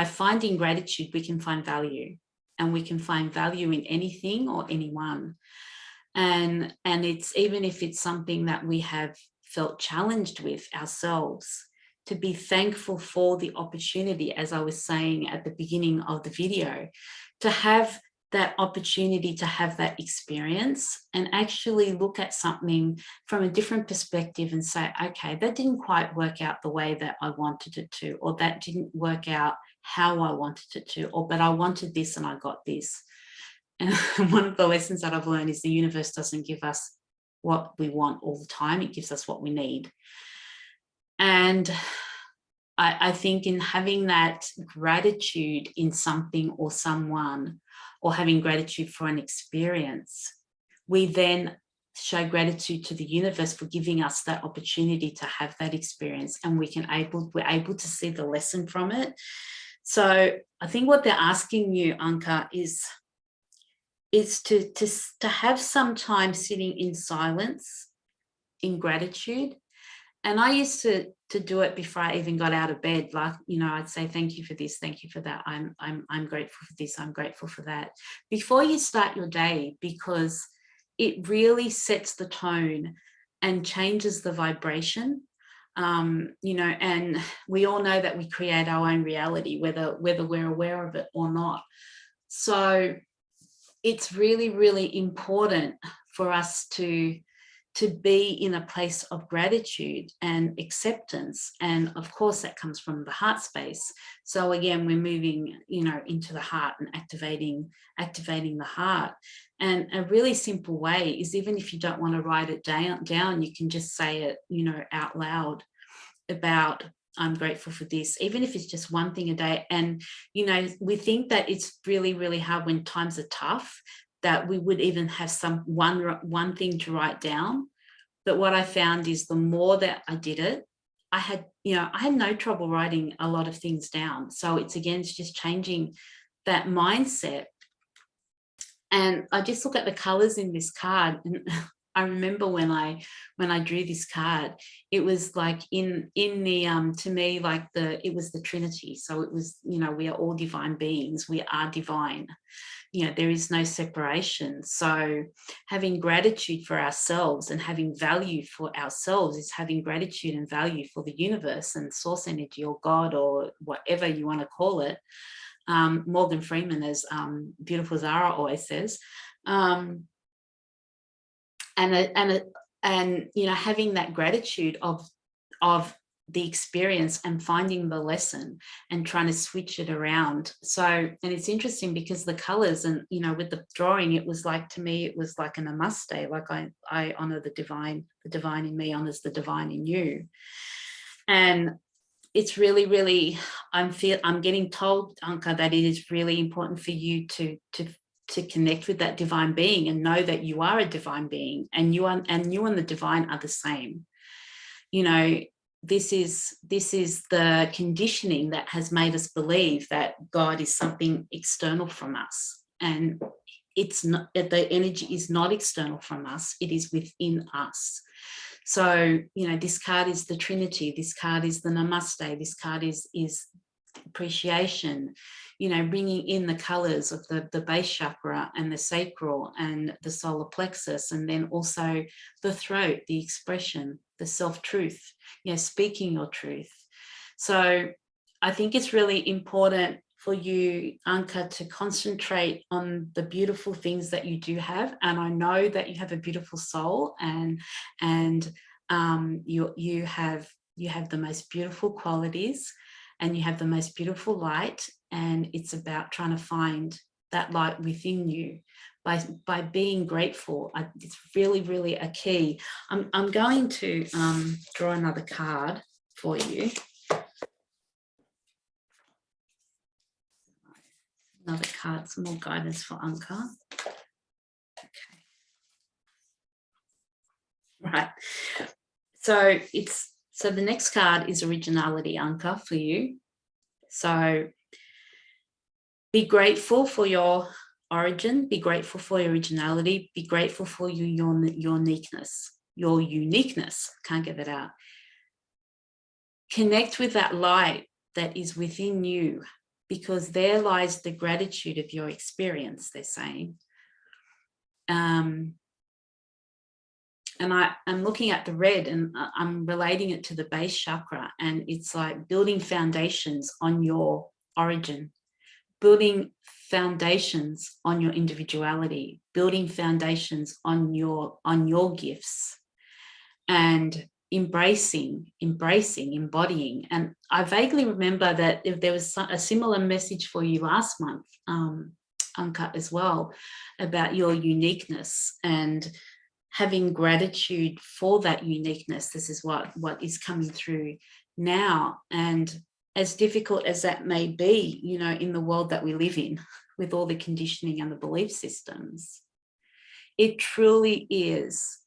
finding gratitude, we can find value, and we can find value in anything or anyone. And it's, even if it's something that we have felt challenged with ourselves, to be thankful for the opportunity, as I was saying at the beginning of the video, to have that opportunity to have that experience and actually look at something from a different perspective and say, okay, that didn't quite work out the way that I wanted it to, or that didn't work out how I wanted it to, or but I wanted this and I got this. And one of the lessons that I've learned is the universe doesn't give us what we want all the time. It gives us what we need. And I think in having that gratitude in something or someone, or having gratitude for an experience, we then show gratitude to the universe for giving us that opportunity to have that experience, and we're able to see the lesson from it. So I think what they're asking you, Anka, is to have some time sitting in silence, in gratitude. And I used to do it before I even got out of bed. Like, you know, I'd say, thank you for this, thank you for that. I'm grateful for this, I'm grateful for that, before you start your day, because it really sets the tone and changes the vibration. You know, and we all know that we create our own reality, whether we're aware of it or not. So it's really, really important for us to be in a place of gratitude and acceptance. And of course, that comes from the heart space. So again, we're moving, you know, into the heart and activating the heart. And a really simple way is, even if you don't want to write it down, you can just say it, you know, out loud, about, I'm grateful for this, even if it's just one thing a day. And, you know, we think that it's really, really hard when times are tough, that we would even have one thing to write down. But what I found is, the more that I did it, I had no trouble writing a lot of things down. So it's just changing that mindset. And I just look at the colors in this card, and I remember when I drew this card, it was like in the to me, like it was the Trinity. So it was, you know, we are all divine beings, we are divine, you know, there is no separation. So having gratitude for ourselves and having value for ourselves is having gratitude and value for the universe and source energy, or God, or whatever you want to call it. Morgan Freeman, as beautiful Zara always says. And you know, having that gratitude of the experience and finding the lesson and trying to switch it around. So, and it's interesting because the colors, and, you know, with the drawing, it was like, to me, it was like a namaste, like I honor the divine in me honors the divine in you. And it's really, really, I'm getting told, Anka, that it is really important for you to connect with that divine being and know that you are a divine being, and you and the divine are the same. You know, this is the conditioning that has made us believe that God is something external from us, and it's not. The energy is not external from us, it is within us. So, you know, this card is the Trinity, this card is the Namaste, this card is appreciation, you know, bringing in the colors of the base chakra and the sacral and the solar plexus, and then also the throat, the expression, the self-truth, you know, speaking your truth. So I think it's really important for you, Anka, to concentrate on the beautiful things that you do have. And I know that you have a beautiful soul, and you have the most beautiful qualities, and you have the most beautiful light. And it's about trying to find that light within you by being grateful. It's really, really a key. I'm going to draw another card for you. Another card, some more guidance for Anka. Okay. Right. So the next card is originality, Anka, for you. So be grateful for your origin, be grateful for your originality, be grateful for your uniqueness, can't get that out. Connect with that light that is within you, because there lies the gratitude of your experience, they're saying. And I'm looking at the red and I'm relating it to the base chakra, and it's like building foundations on your origin, building foundations on your individuality, building foundations on your gifts, and embracing, embodying. And I vaguely remember that if there was a similar message for you last month, Uncut, as well, about your uniqueness and having gratitude for that uniqueness. This is what is coming through now. And as difficult as that may be, you know, in the world that we live in, with all the conditioning and the belief systems, it truly is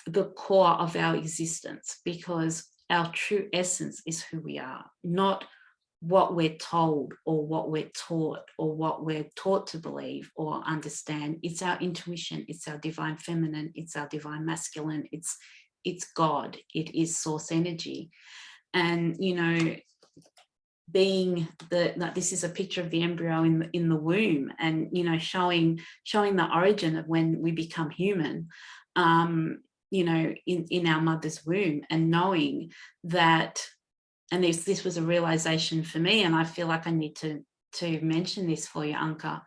the core of our existence, because our true essence is who we are, not what we're told or what we're taught or what we're taught to believe or understand. It's our intuition, it's our divine feminine, it's our divine masculine, it's God, it is source energy. And, you know, being this is a picture of the embryo in the womb, and, you know, showing the origin of when we become human, you know, in our mother's womb, and knowing that. And this was a realization for me, and I feel like I need to mention this for you, Anka.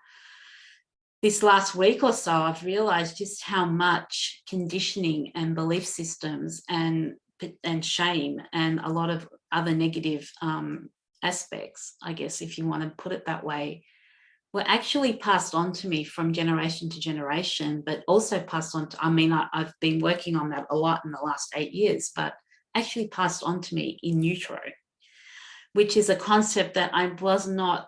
This last week or so, I've realized just how much conditioning and belief systems and shame and a lot of other negative aspects, I guess, if you want to put it that way, were actually passed on to me from generation to generation, but also passed on to, I mean, I've been working on that a lot in the last 8 years, but actually passed on to me in utero, which is a concept that I was not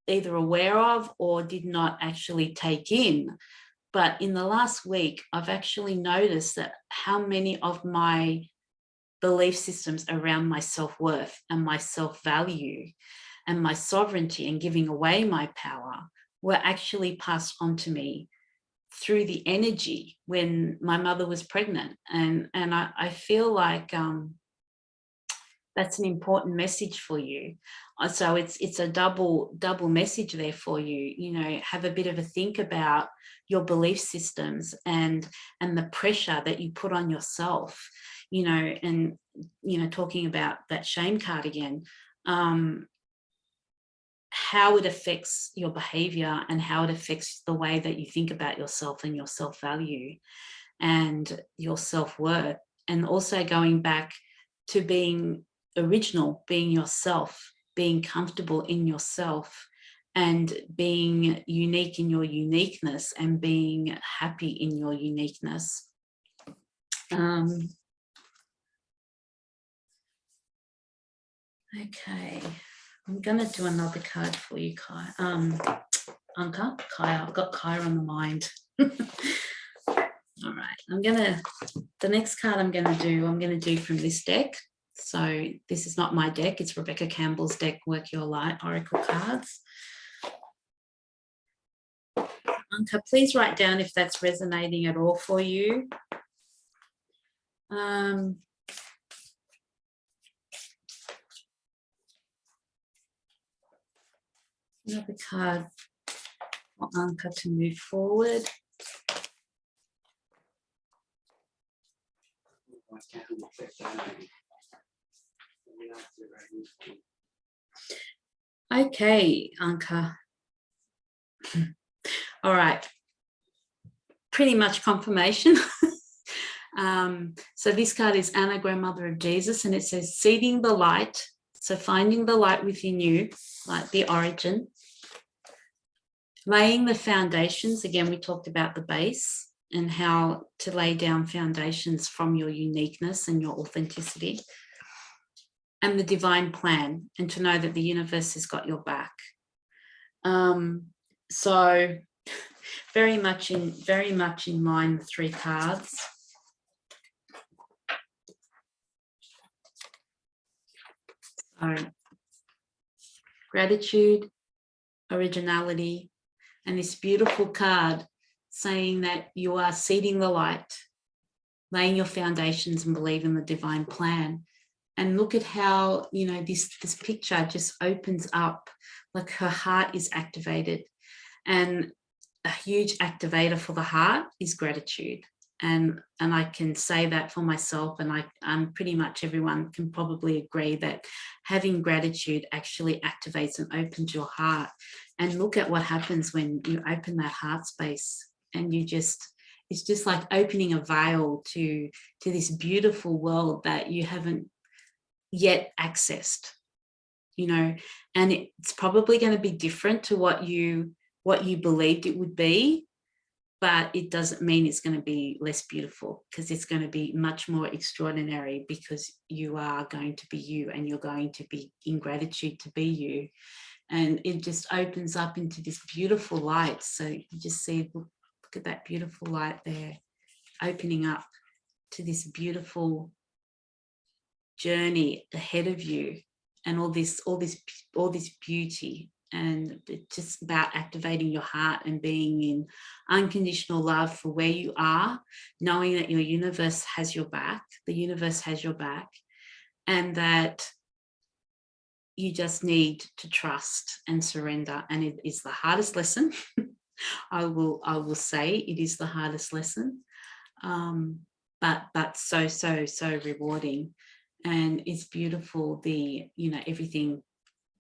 either aware of or did not actually take in. But in the last week, I've actually noticed that how many of my belief systems around my self-worth and my self-value and my sovereignty and giving away my power were actually passed on to me through the energy when my mother was pregnant. And I feel like that's an important message for you. So it's a double message there for you. You know, have a bit of a think about your belief systems and the pressure that you put on yourself, you know, and, you know, talking about that shame card again, how it affects your behavior and how it affects the way that you think about yourself and your self-value and your self-worth. And also going back to being original, being yourself, being comfortable in yourself, and being unique in your uniqueness and being happy in your uniqueness. Okay, I'm going to do another card for you, Kai. Anka, Kaya, I've got Kaya on the mind. All right, the next card I'm going to do from this deck. So this is not my deck, it's Rebecca Campbell's deck, Work Your Light Oracle cards. Anka, please write down if that's resonating at all for you. Another card for Anka to move forward. Okay, Anka. All right. Pretty much confirmation. So this card is Anna, Grandmother of Jesus, and it says seeding the light. So finding the light within you, like the origin. Laying the foundations. Again, we talked about the base and how to lay down foundations from your uniqueness and your authenticity. And the divine plan, and to know that the universe has got your back. So very much in line, the three cards. So gratitude, originality, and this beautiful card saying that you are seeding the light, laying your foundations and believe in the divine plan. And look at how, you know, this picture just opens up, like her heart is activated. And a huge activator for the heart is gratitude. And I can say that for myself, and pretty much everyone can probably agree that having gratitude actually activates and opens your heart. And look at what happens when you open that heart space, and it's just like opening a veil to this beautiful world that you haven't yet accessed, you know. And it's probably going to be different to what you believed it would be, but it doesn't mean it's going to be less beautiful, because it's going to be much more extraordinary, because you are going to be you, and you're going to be in gratitude to be you. And it just opens up into this beautiful light. So you just see, look at that beautiful light there, opening up to this beautiful journey ahead of you, and all this beauty. And it's just about activating your heart and being in unconditional love for where you are, knowing that your universe has your back, the universe has your back, and that you just need to trust and surrender. And it is the hardest lesson. I will say it is the hardest lesson, but so rewarding. And it's beautiful, everything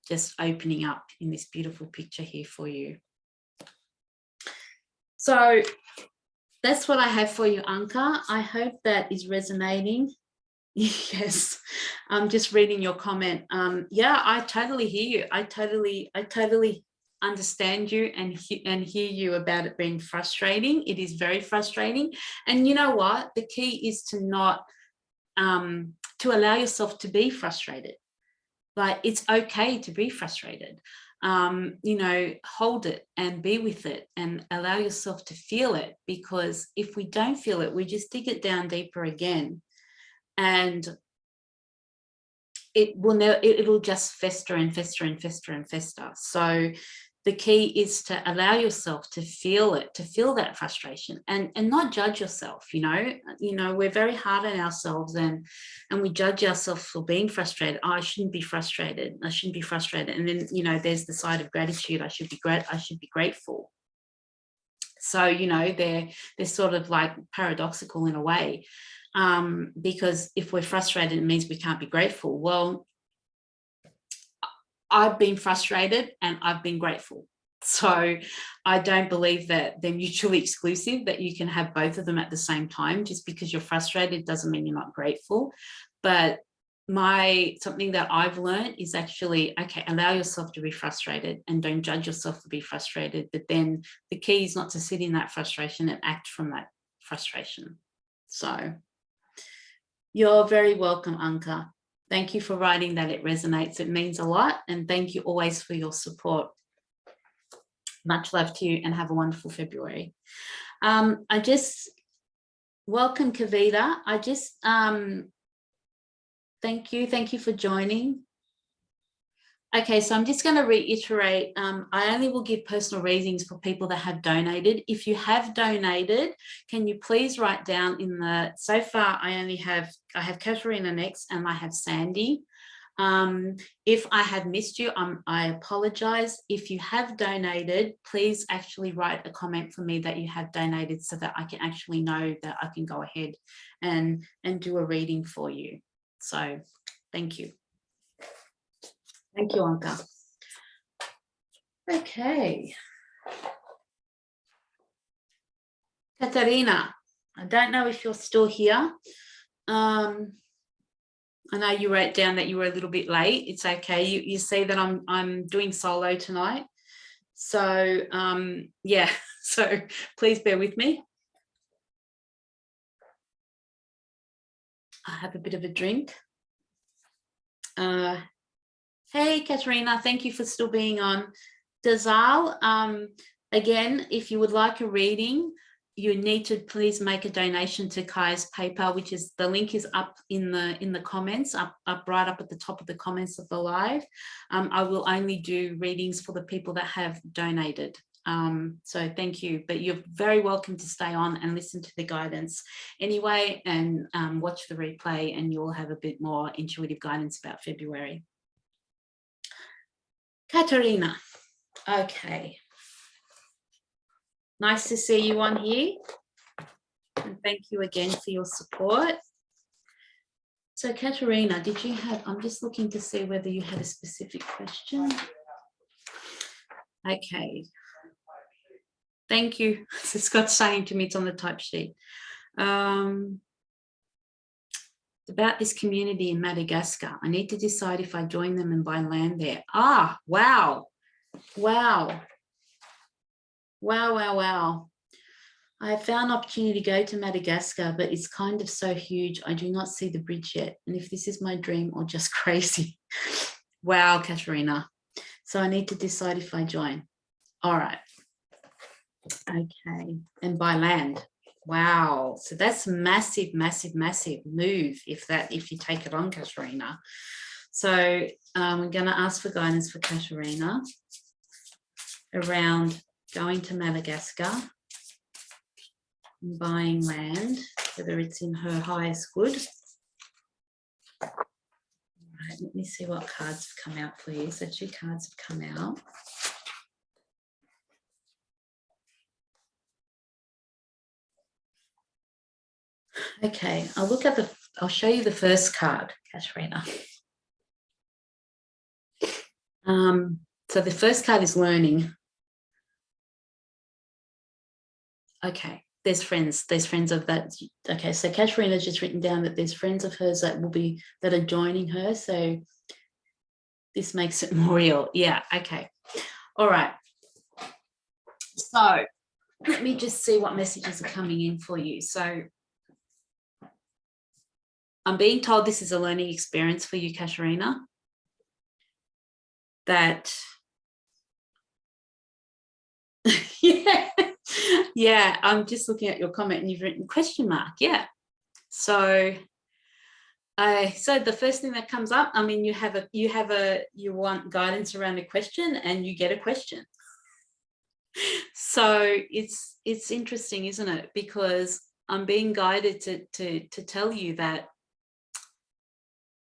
just opening up in this beautiful picture here for you. So that's what I have for you, Anka. I hope that is resonating. Yes, I'm just reading your comment. Yeah, I totally hear you. I totally understand you and hear you about it being frustrating. It is very frustrating. And you know what? The key is to not, to allow yourself to be frustrated. Like, it's okay to be frustrated. Hold it and be with it and allow yourself to feel it, because if we don't feel it, we just dig it down deeper again, and it'll just fester and fester and fester and fester. So the key is to allow yourself to feel it, to feel that frustration, and not judge yourself. We're very hard on ourselves, and we judge ourselves for being frustrated. Oh, I shouldn't be frustrated. I shouldn't be frustrated. And then, there's the side of gratitude. I should be grateful. So, they're sort of like paradoxical in a way, because if we're frustrated, it means we can't be grateful. Well, I've been frustrated and I've been grateful. So I don't believe that they're mutually exclusive, that you can have both of them at the same time. Just because you're frustrated doesn't mean you're not grateful. But something that I've learned is actually, okay, allow yourself to be frustrated and don't judge yourself for being frustrated. But then the key is not to sit in that frustration and act from that frustration. So you're very welcome, Anka. Thank you for writing that. It resonates. It means a lot. And thank you always for your support. Much love to you, and have a wonderful February. Welcome, Kavita. Thank you for joining. Okay, so I'm just going to reiterate, I only will give personal readings for people that have donated. If you have donated, can you please write down so far I have Katerina next, and I have Sandy. If I have missed you, I apologize. If you have donated, please actually write a comment for me that you have donated, so that I can actually know that I can go ahead and do a reading for you. So thank you. Thank you, Anka. Okay. Katerina, I don't know if you're still here. I know you wrote down that you were a little bit late. It's okay. You see that I'm doing solo tonight. So yeah, so please bear with me. I have a bit of a drink. Hey, Katerina, thank you for still being on. Dazal, again, if you would like a reading, you need to please make a donation to Kai's PayPal, which is, the link is up in the comments, up right up at the top of the comments of the live. I will only do readings for the people that have donated. So thank you, but you're very welcome to stay on and listen to the guidance anyway, and watch the replay, and you'll have a bit more intuitive guidance about February. Katerina, okay. Nice to see you on here. And thank you again for your support. So Katerina, did you have, I'm just looking to see whether you had a specific question. Okay. Thank you. So Scott's saying to me it's on the type sheet. About this community in Madagascar. I need to decide if I join them and buy land there. Ah, wow. Wow. Wow, wow, wow. I have found an opportunity to go to Madagascar, but it's kind of so huge. I do not see the bridge yet. And if this is my dream or just crazy. Wow, Katerina. So I need to decide if I join. All right. Okay. And buy land. Wow. So that's massive, massive, massive move if you take it on, Katerina. So I'm going to ask for guidance for Katerina around going to Madagascar and buying land, whether it's in her highest good. All right, let me see what cards have come out, please. So 2 cards have come out. Okay, I'll show you the first card, Katerina. So the first card is learning. Okay, there's friends of that. Okay, so Katerina's just written down that there's friends of hers that are joining her. So this makes it more real. Yeah, okay. All right. So let me just see what messages are coming in for you. So I'm being told this is a learning experience for you, Katerina. That, yeah, I'm just looking at your comment and you've written question mark. Yeah. So the first thing that comes up, I mean, you want guidance around a question and you get a question. So it's interesting, isn't it? Because I'm being guided to tell you that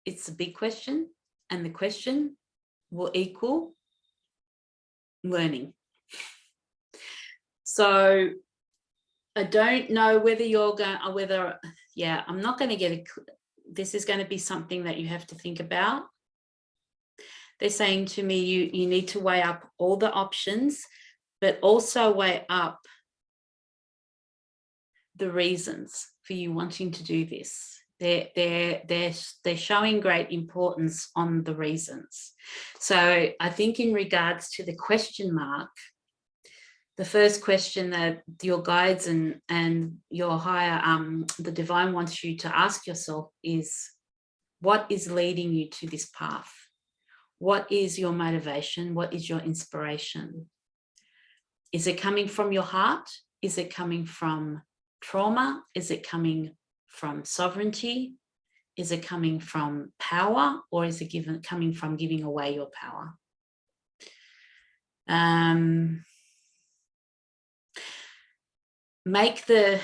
it's a big question, and the question will equal learning. So I don't know whether you're going, or whether, yeah, I'm not going to get this is going to be something that you have to think about. They're saying to me, you need to weigh up all the options, but also weigh up the reasons for you wanting to do this. They're showing great importance on the reasons. So I think in regards to the question mark, the first question that your guides and your higher, the divine wants you to ask yourself is, what is leading you to this path? What is your motivation? What is your inspiration? Is it coming from your heart? Is it coming from trauma? Is it coming from sovereignty? Is it coming from power, or is it coming from giving away your power? Make the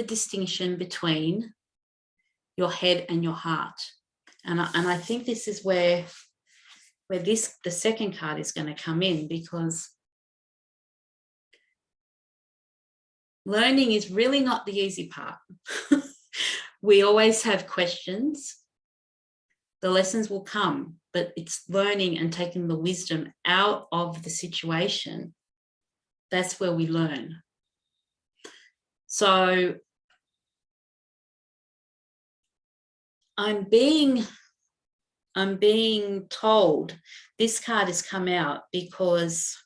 distinction between your head and your heart, and I think this is where the second card is going to come in, because learning is really not the easy part. We always have questions. The lessons will come, but it's learning and taking the wisdom out of the situation. That's where we learn. So I'm being told this card has come out because,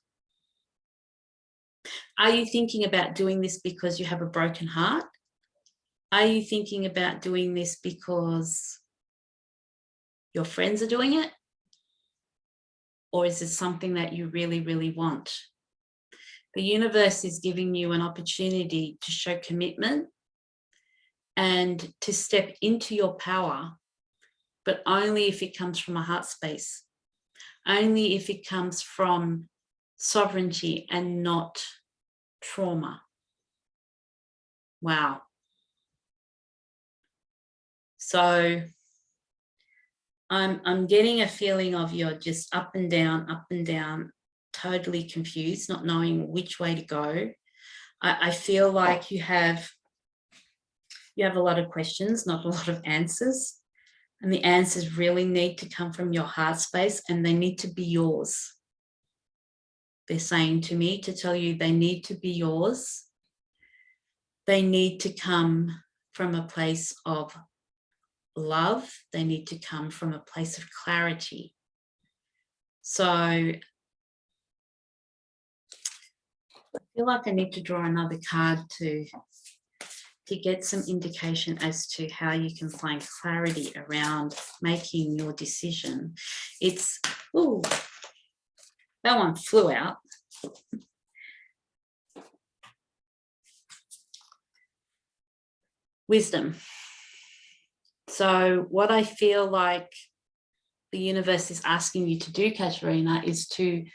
are you thinking about doing this because you have a broken heart? Are you thinking about doing this because your friends are doing it? Or is it something that you really, really want? The universe is giving you an opportunity to show commitment and to step into your power, but only if it comes from a heart space, only if it comes from sovereignty and not trauma. Wow. So I'm getting a feeling of you're just up and down, totally confused, not knowing which way to go. I feel like you have a lot of questions, not a lot of answers. And the answers really need to come from your heart space, and they need to be yours. They're saying to me to tell you they need to be yours. They need to come from a place of love. They need to come from a place of clarity. So I feel like I need to draw another card to get some indication as to how you can find clarity around making your decision. It's, ooh, that one flew out. Wisdom. So what I feel like the universe is asking you to do, Katerina, is to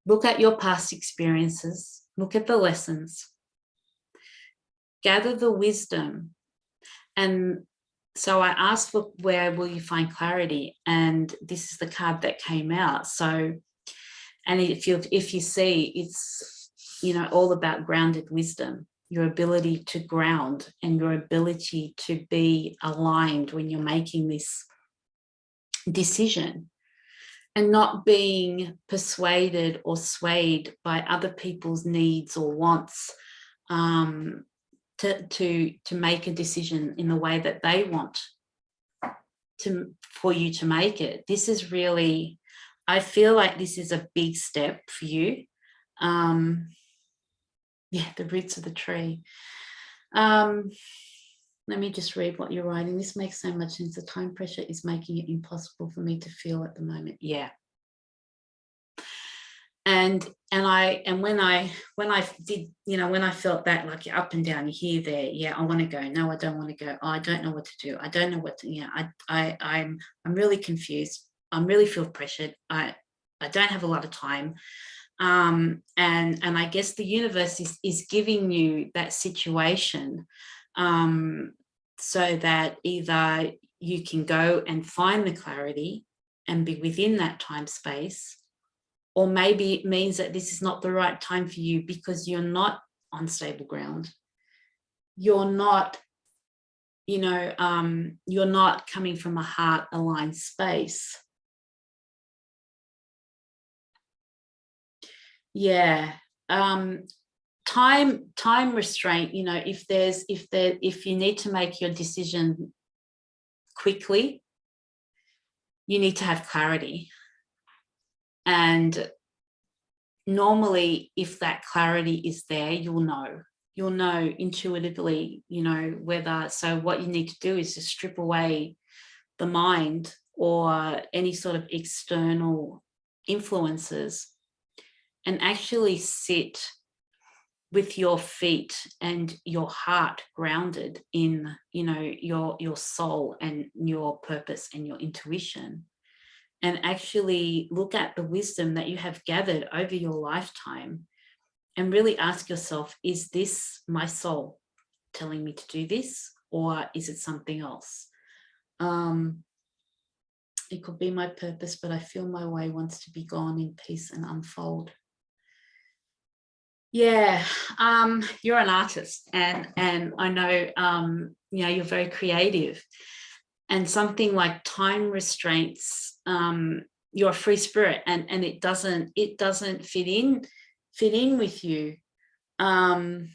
look at your past experiences, look at the lessons, gather the wisdom. And so I asked for where will you find clarity? And this is the card that came out. So, and if you see, it's, you know, all about grounded wisdom, your ability to ground and your ability to be aligned when you're making this decision, and not being persuaded or swayed by other people's needs or wants to make a decision in the way that they want for you to make it. This is really, I feel like this is a big step for you. Yeah, the roots of the tree. Let me just read what you're writing. This makes so much sense. The time pressure is making it impossible for me to feel at the moment. Yeah. And when I did, you know, when I felt that, like, you're up and down, you're here, there, yeah, I want to go, no, I don't want to go, oh, I don't know what to do, I don't know what to, yeah, I'm really confused, I really feel pressured, I don't have a lot of time, and I guess the universe is giving you that situation, so that either you can go and find the clarity and be within that time space, or maybe it means that this is not the right time for you because you're not on stable ground. You're not, you know, you're not coming from a heart-aligned space. Yeah. Time restraint, you know, if you need to make your decision quickly, you need to have clarity. And normally, if that clarity is there, you'll know intuitively, you know, whether, so what you need to do is to strip away the mind or any sort of external influences and actually sit with your feet and your heart grounded in, you know, your soul and your purpose and your intuition, and actually look at the wisdom that you have gathered over your lifetime and really ask yourself, is this my soul telling me to do this, or is it something else? It could be my purpose, but I feel my way wants to be gone in peace and unfold. Yeah, you're an artist, and I know, you know, you're very creative, and something like time restraints, you're a free spirit, and it doesn't fit in with you. You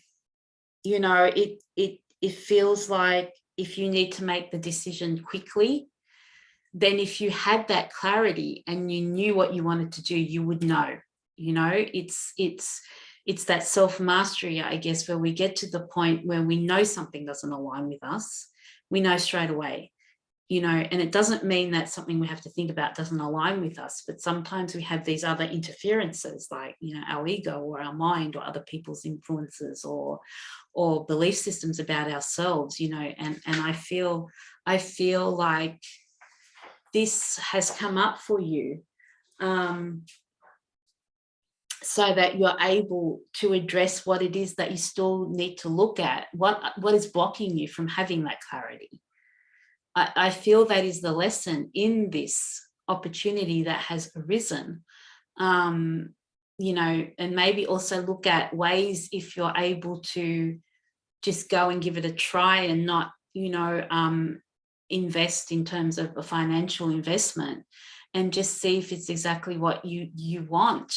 know, it feels like if you need to make the decision quickly, then if you had that clarity and you knew what you wanted to do, you would know. You know, it's that self-mastery, I guess, where we get to the point where we know something doesn't align with us. We know straight away. and it doesn't mean that something we have to think about doesn't align with us, but sometimes we have these other interferences, like, our ego or our mind or other people's influences or belief systems about ourselves, and I feel like this has come up for you, so that you're able to address what it is that you still need to look at, what is blocking you from having that clarity. I feel that is the lesson in this opportunity that has arisen, and maybe also look at ways, if you're able to just go and give it a try and not, invest in terms of a financial investment, and just see if it's exactly what you want,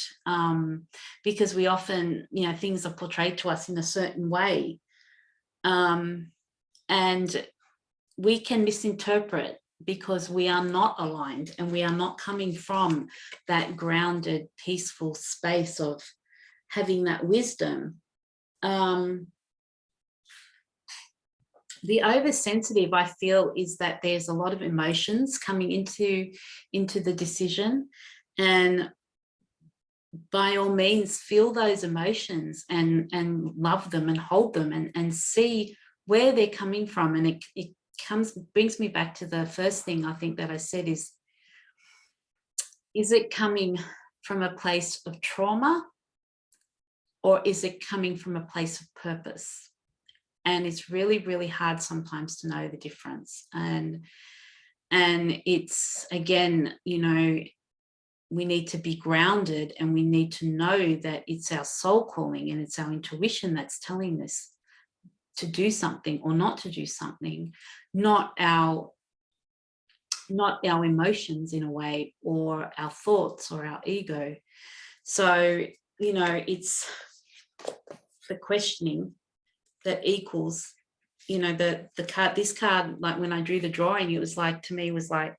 because we often, things are portrayed to us in a certain way, and we can misinterpret because we are not aligned and we are not coming from that grounded, peaceful space of having that wisdom. The oversensitive, I feel, is that there's a lot of emotions coming into the decision, and by all means feel those emotions and love them and hold them and see where they're coming from. And it brings me back to the first thing I think that I said is it coming from a place of trauma, or is it coming from a place of purpose? And it's really, really hard sometimes to know the difference. And it's, again, we need to be grounded, and we need to know that it's our soul calling and it's our intuition that's telling us to do something or not to do something, not our emotions in a way, or our thoughts or our ego. So, it's the questioning that equals, the card, this card, like when I drew the drawing, it was like, to me, was like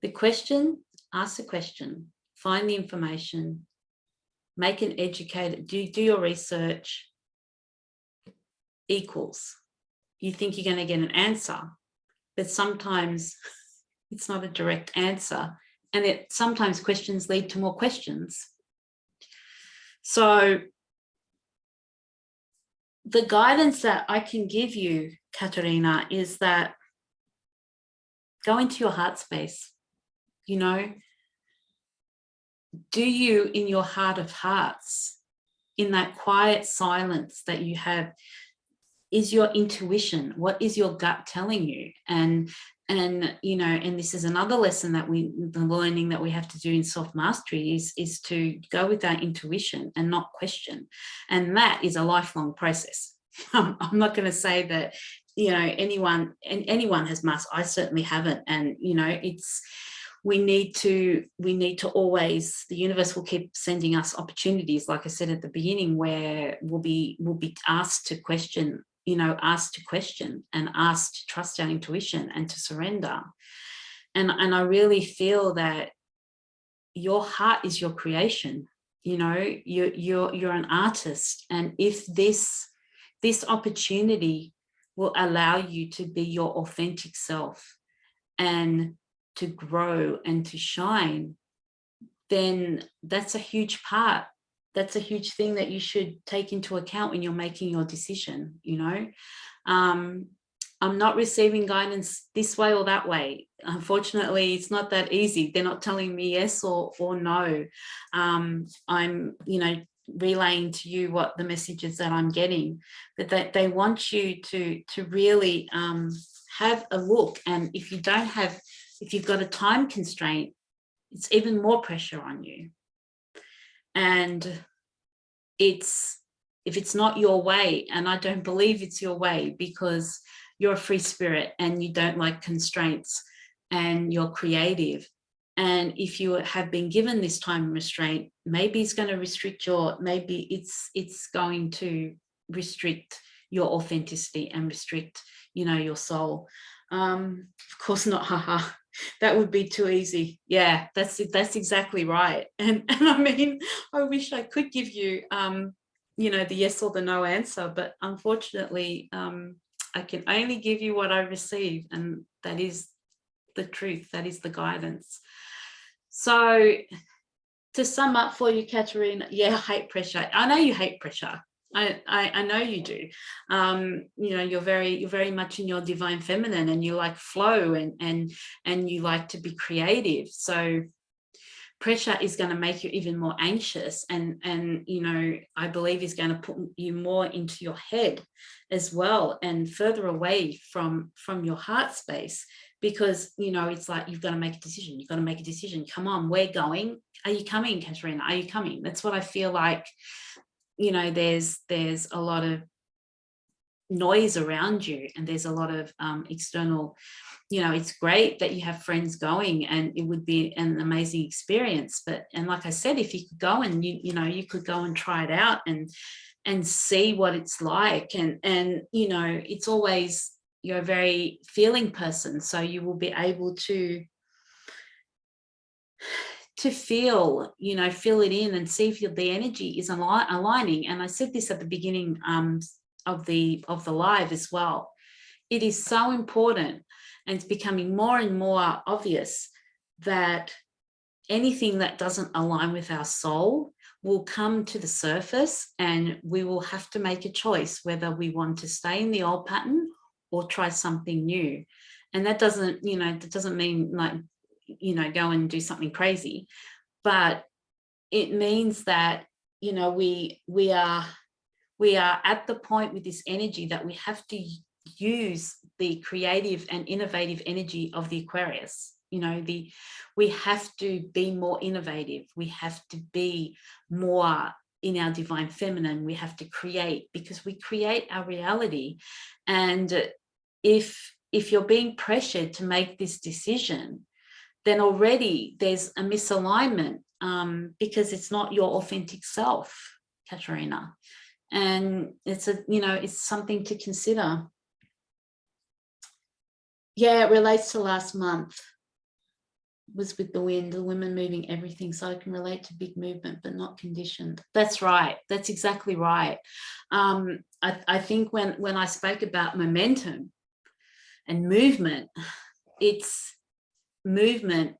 the question, ask the question, find the information, make an educated, do your research, equals. You think you're going to get an answer, but sometimes it's not a direct answer. And sometimes questions lead to more questions. So the guidance that I can give you, Katerina, is that go into your heart space. Do you, in your heart of hearts, in that quiet silence that you have, is your intuition, what is your gut telling you? And this is another lesson that the learning that we have to do in self-mastery is to go with that intuition and not question. And that is a lifelong process. I'm not going to say that, anyone has mastered. I certainly haven't. And, we need to always, the universe will keep sending us opportunities, like I said at the beginning, where we'll be asked to question, asked to question and asked to trust our intuition and to surrender. And I really feel that your heart is your creation. You're an artist, and if this opportunity will allow you to be your authentic self and to grow and to shine, then that's a huge part. That's a huge thing that you should take into account when you're making your decision. I'm not receiving guidance this way or that way. Unfortunately, it's not that easy. They're not telling me yes or no. I'm, relaying to you what the messages that I'm getting, but that they want you to really have a look. And if you've got a time constraint, it's even more pressure on you. And if it's not your way, and I don't believe it's your way, because you're a free spirit and you don't like constraints and you're creative. And if you have been given this time restraint, maybe it's going to restrict maybe it's going to restrict your authenticity and restrict, your soul. Of course not, haha. That would be too easy. Yeah, that's exactly right. And I mean, I wish I could give you, the yes or the no answer, but unfortunately, I can only give you what I receive, and that is the truth. That is the guidance. So to sum up for you, Katerina, yeah, I hate pressure. I know you hate pressure. I know you do. You know, you're very much in your divine feminine, and you like flow, and you like to be creative. So pressure is going to make you even more anxious, and you know, I believe is going to put you more into your head as well, and further away from your heart space, because you know, it's like you've got to make a decision. You've got to make a decision. Come on, we're going. Are you coming, Katerina? Are you coming? That's what I feel like. You know, there's a lot of noise around you, and there's a lot of external, you know, it's great that you have friends going, and it would be an amazing experience. But, and like I said, if you could go and you know, you could go and try it out and see what it's like. And you know, it's always, you're a very feeling person, so you will be able to feel, you know, feel it in and see if the energy is aligning. And I said this at the beginning of the live as well. It is so important, and it's becoming more and more obvious, that anything that doesn't align with our soul will come to the surface, and we will have to make a choice whether we want to stay in the old pattern or try something new. And that doesn't, you know, that doesn't mean like, you know, go and do something crazy, but it means that, you know, we are at the point with this energy that we have to use the creative and innovative energy of the Aquarius. You know, we have to be more innovative. We have to be more in our divine feminine. We have to create, because we create our reality. And if you're being pressured to make this decision, then already there's a misalignment, because it's not your authentic self, Katerina. And it's a, you know, it's something to consider. Yeah, it relates to last month. Was with the wind, the women moving everything. So I can relate to big movement, but not conditioned. That's right. That's exactly right. I think when I spoke about momentum and movement, it's movement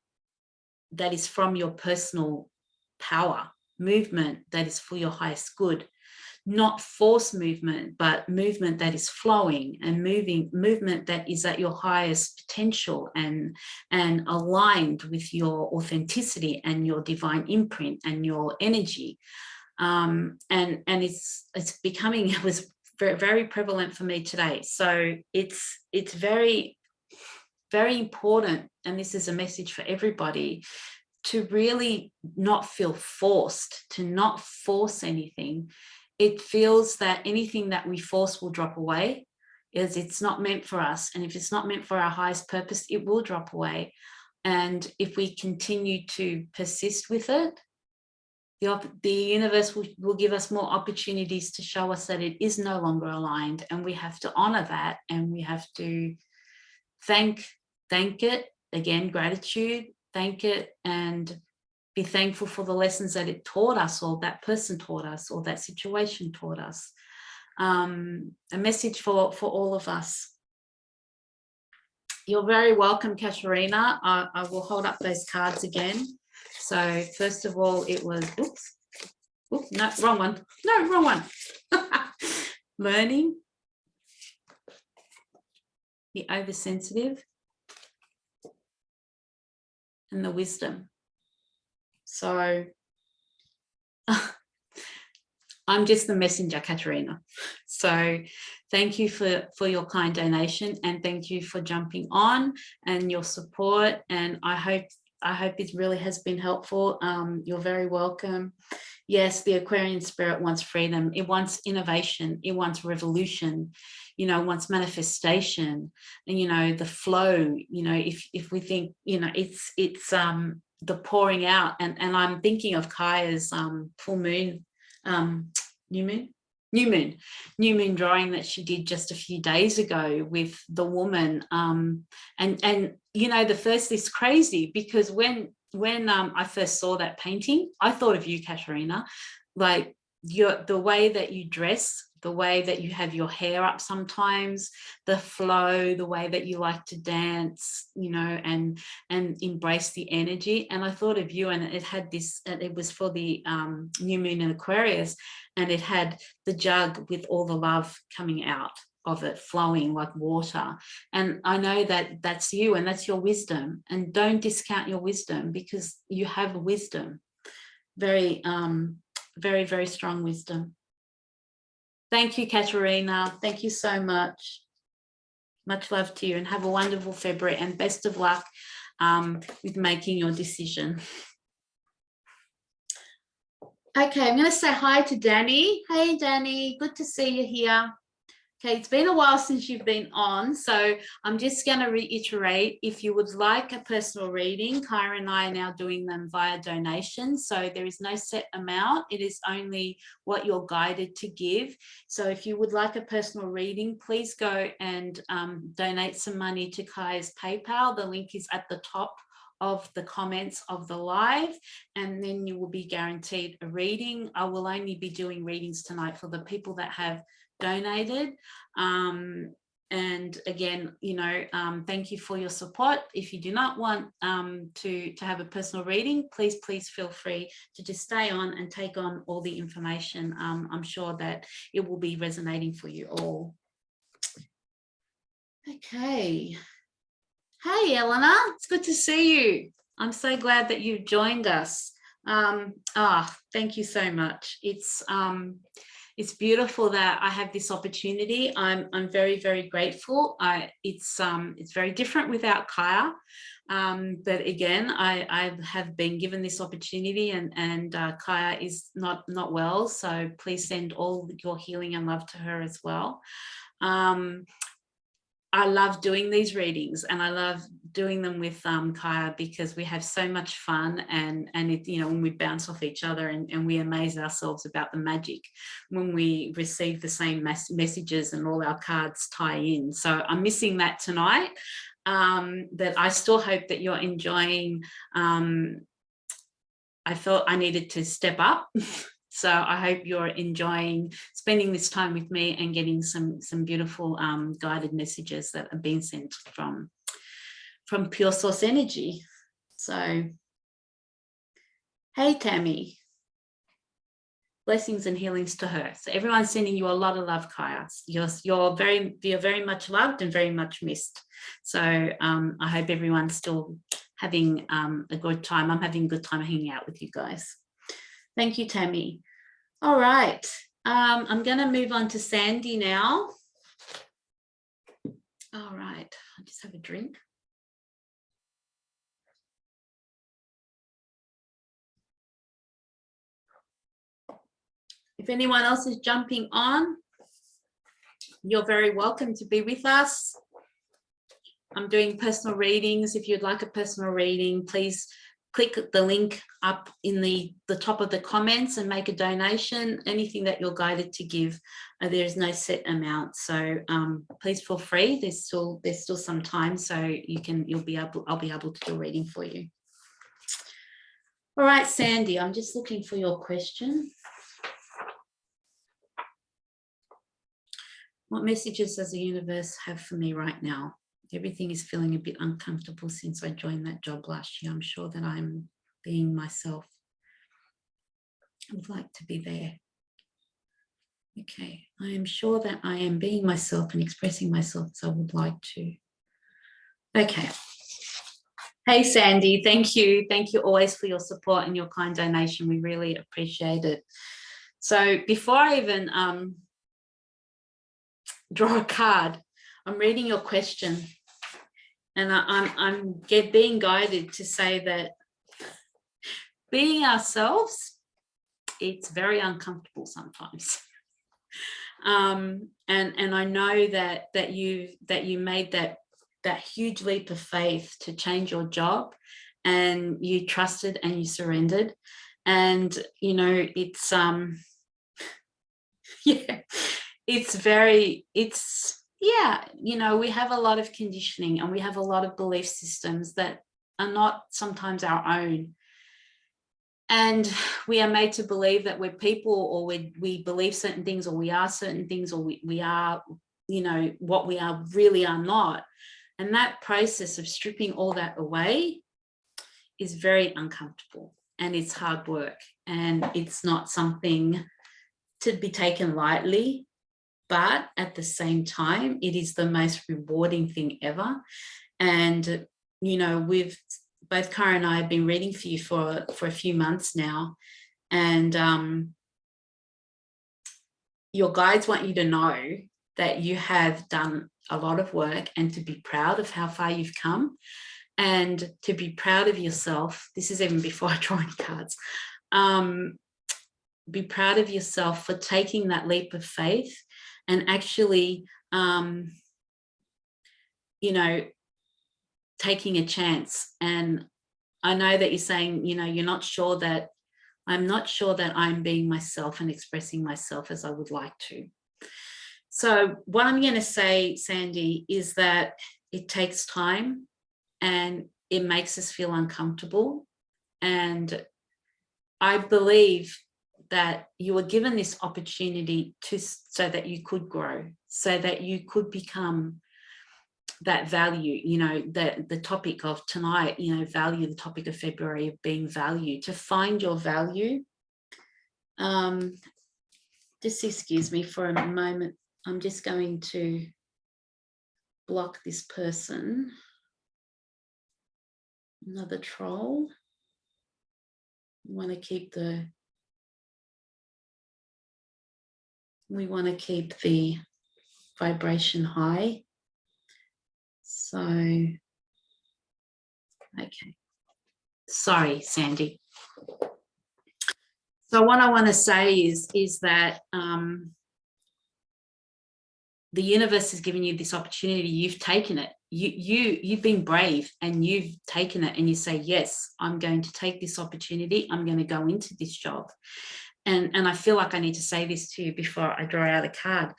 that is from your personal power, movement that is for your highest good, not force movement, but movement that is flowing and movement that is at your highest potential and aligned with your authenticity and your divine imprint and your energy. And it's becoming, it was very, very prevalent for me today. So it's very, very important, and this is a message for everybody, to really not feel forced, to not force anything. It feels that anything that we force will drop away, is it's not meant for us. And if it's not meant for our highest purpose, it will drop away. And if we continue to persist with it, the universe will give us more opportunities to show us that it is no longer aligned, and we have to honor that, and we have to thank it, again, gratitude, thank it, and be thankful for the lessons that it taught us, or that person taught us, or that situation taught us. A message for all of us. You're very welcome, Katerina. I will hold up those cards again. So first of all, it was, oops, no, wrong one. No, wrong one. Learning, the oversensitive, and the wisdom. So I'm just the messenger, Katerina. So thank you for your kind donation, and thank you for jumping on and your support. And I hope it really has been helpful. You're very welcome. Yes, the Aquarian spirit wants freedom. It wants innovation. It wants revolution. You know, wants manifestation. And, you know, the flow. You know, if we think, you know, it's the pouring out. And I'm thinking of Kaya's full moon, new moon drawing that she did just a few days ago with the woman. And you know, it's crazy, because when I first saw that painting, I thought of you, Katerina. Like, the way that you dress the way that you have your hair up sometimes, the flow, the way that you like to dance, you know, and embrace the energy. And I thought of you, and it had this, it was for the new moon in Aquarius, and it had the jug with all the love coming out of it, flowing like water. And I know that that's you, and that's your wisdom, and don't discount your wisdom, because you have wisdom, very very, very strong wisdom. Thank you, Katerina. Thank you so much. Much love to you, and have a wonderful February, and best of luck with making your decision. Okay, I'm going to say hi to Danny. Hey, Danny, good to see you here. Okay, it's been a while since you've been on, so I'm just going to reiterate, if you would like a personal reading, Kyra and I are now doing them via donation, so there is no set amount. It is only what you're guided to give. So if you would like a personal reading, please go and donate some money to Kaya's PayPal. The link is at the top of the comments of the live, and then you will be guaranteed a reading. I will only be doing readings tonight for the people that have donated, and again, you know, thank you for your support. If you do not want to have a personal reading, please feel free to just stay on and take on all the information. I'm sure that it will be resonating for you all. Okay. Hey, Eleanor, it's good to see you. I'm so glad that you joined us. Thank you so much. It's beautiful that I have this opportunity. I'm very, very grateful. It's very different without Kaya, but again, I have been given this opportunity, and Kaya is not well, so please send all your healing and love to her as well. I love doing these readings, and I love doing them with Kaya, because we have so much fun, and it, you know, when we bounce off each other, and we amaze ourselves about the magic when we receive the same messages and all our cards tie in. So I'm missing that tonight, but I still hope that you're enjoying. I felt I needed to step up. So I hope you're enjoying spending this time with me and getting some beautiful guided messages that are being sent from Pure Source Energy. So, hey, Tammy. Blessings and healings to her. So everyone's sending you a lot of love, Kaya. You're very much loved and very much missed. So I hope everyone's still having a good time. I'm having a good time hanging out with you guys. Thank you, Tammy. All right, I'm going to move on to Sandy now. All right, I'll just have a drink. If anyone else is jumping on, you're very welcome to be with us. I'm doing personal readings. If you'd like a personal reading, please click the link up in the top of the comments and make a donation. Anything that you're guided to give, there's no set amount. So please feel free. There's still some time, so I'll be able to do a reading for you. All right, Sandy, I'm just looking for your question. What messages does the universe have for me right now? Everything is feeling a bit uncomfortable since I joined that job last year. I'm sure that I'm being myself. I would like to be there. Okay, I am sure that I am being myself and expressing myself as I would like to. Okay. Hey, Sandy, thank you. Thank you always for your support and your kind donation. We really appreciate it. So before I even draw a card, I'm reading your question. And I'm being guided to say that being ourselves, it's very uncomfortable sometimes. And I know that you made that huge leap of faith to change your job, and you trusted and you surrendered. And you know, it's yeah, you know, we have a lot of conditioning, and we have a lot of belief systems that are not sometimes our own. And we are made to believe that we're people, or we believe certain things, or we are certain things, or we are, you know, what we are really are not. And that process of stripping all that away is very uncomfortable, and it's hard work, and it's not something to be taken lightly. But at the same time, it is the most rewarding thing ever. And, you know, both Cara and I have been reading for you for a few months now. And your guides want you to know that you have done a lot of work, and to be proud of how far you've come, and to be proud of yourself. This is even before I draw any cards. Be proud of yourself for taking that leap of faith and actually, you know, taking a chance. And I know that you're saying, you know, I'm not sure that I'm being myself and expressing myself as I would like to. So what I'm going to say, Sandy, is that it takes time, and it makes us feel uncomfortable. And I believe that you were given this opportunity so that you could grow, so that you could become that value, you know, the topic of tonight, you know, value, the topic of February of being value, to find your value. Just excuse me for a moment. I'm just going to block this person. Another troll. We want to keep the vibration high. So, okay. Sorry, Sandy. So what I want to say is that the universe has given you this opportunity. You've taken it. You've been brave, and you've taken it, and you say, yes, I'm going to take this opportunity. I'm going to go into this job. And I feel like I need to say this to you before I draw out a card,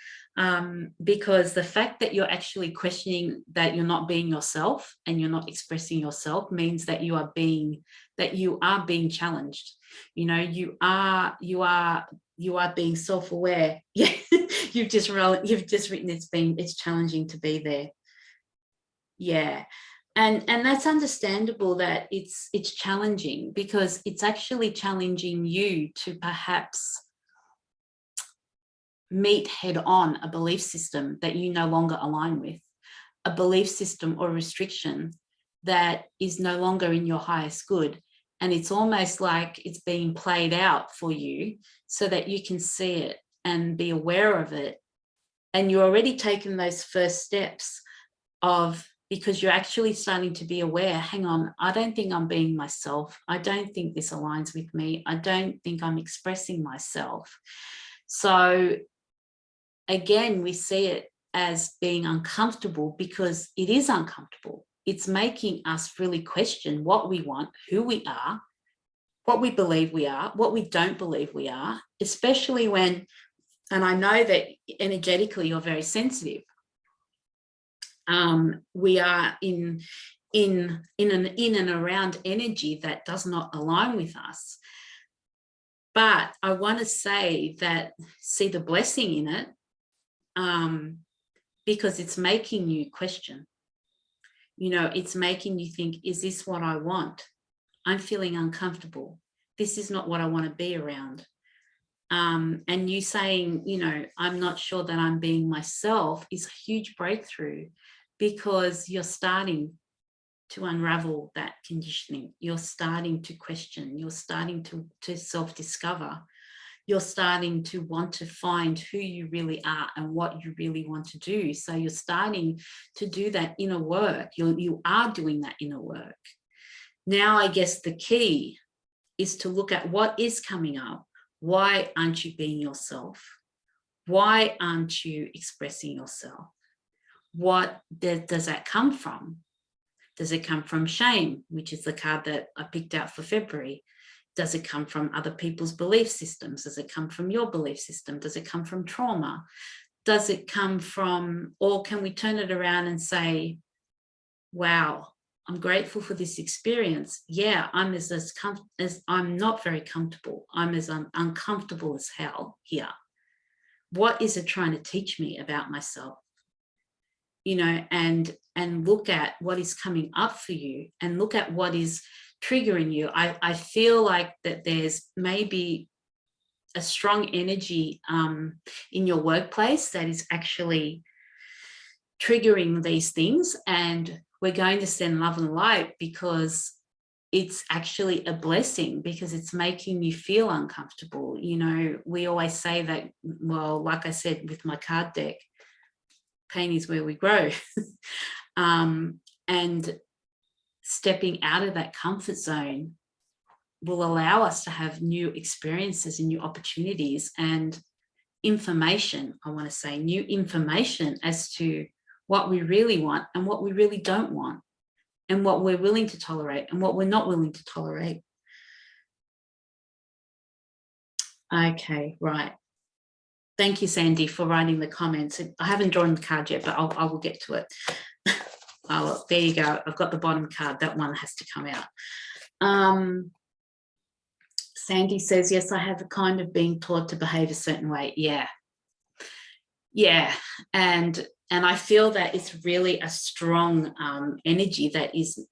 because the fact that you're actually questioning that you're not being yourself and you're not expressing yourself means that you are being challenged. You know, you are being self-aware. Yeah, you've just written it's challenging to be there. Yeah. And that's understandable that it's challenging, because it's actually challenging you to perhaps meet head on a belief system that you no longer align with, a belief system or restriction that is no longer in your highest good. And it's almost like it's being played out for you so that you can see it and be aware of it. And you're already taking those first steps because you're actually starting to be aware, hang on, I don't think I'm being myself. I don't think this aligns with me. I don't think I'm expressing myself. So again, we see it as being uncomfortable, because it is uncomfortable. It's making us really question what we want, who we are, what we believe we are, what we don't believe we are, especially when, and I know that energetically you're very sensitive. We are in and around energy that does not align with us. But I want to say that, see the blessing in it, because it's making you question. You know, it's making you think, is this what I want? I'm feeling uncomfortable. This is not what I want to be around. And you saying, you know, I'm not sure that I'm being myself is a huge breakthrough, because you're starting to unravel that conditioning. You're starting to question. You're starting to self-discover. You're starting to want to find who you really are and what you really want to do. So you're starting to do that inner work. You are doing that inner work. Now, I guess the key is to look at what is coming up. Why aren't you being yourself? Why aren't you expressing yourself? What does that come from? Does it come from shame, which is the card that I picked out for February? Does it come from other people's belief systems? Does it come from your belief system? Does it come from trauma? Does it come from, or can we turn it around and say, wow, I'm grateful for this experience. Yeah, I'm as I'm not very comfortable. I'm as uncomfortable as hell here. What is it trying to teach me about myself? You know, and look at what is coming up for you, and look at what is triggering you. I feel like that there's maybe a strong energy in your workplace that is actually triggering these things, and we're going to send love and light because it's actually a blessing, because it's making you feel uncomfortable. You know, we always say that, well, like I said with my card deck, pain is where we grow. And stepping out of that comfort zone will allow us to have new experiences and new opportunities and information. I want to say new information as to what we really want and what we really don't want, and what we're willing to tolerate and what we're not willing to tolerate. Okay, right. Thank you, Sandy, for writing the comments. I haven't drawn the card yet, but I will get to it. Oh, there you go. I've got the bottom card. That one has to come out. Sandy says, yes, I have a kind of being taught to behave a certain way. Yeah. Yeah. And I feel that it's really a strong energy that is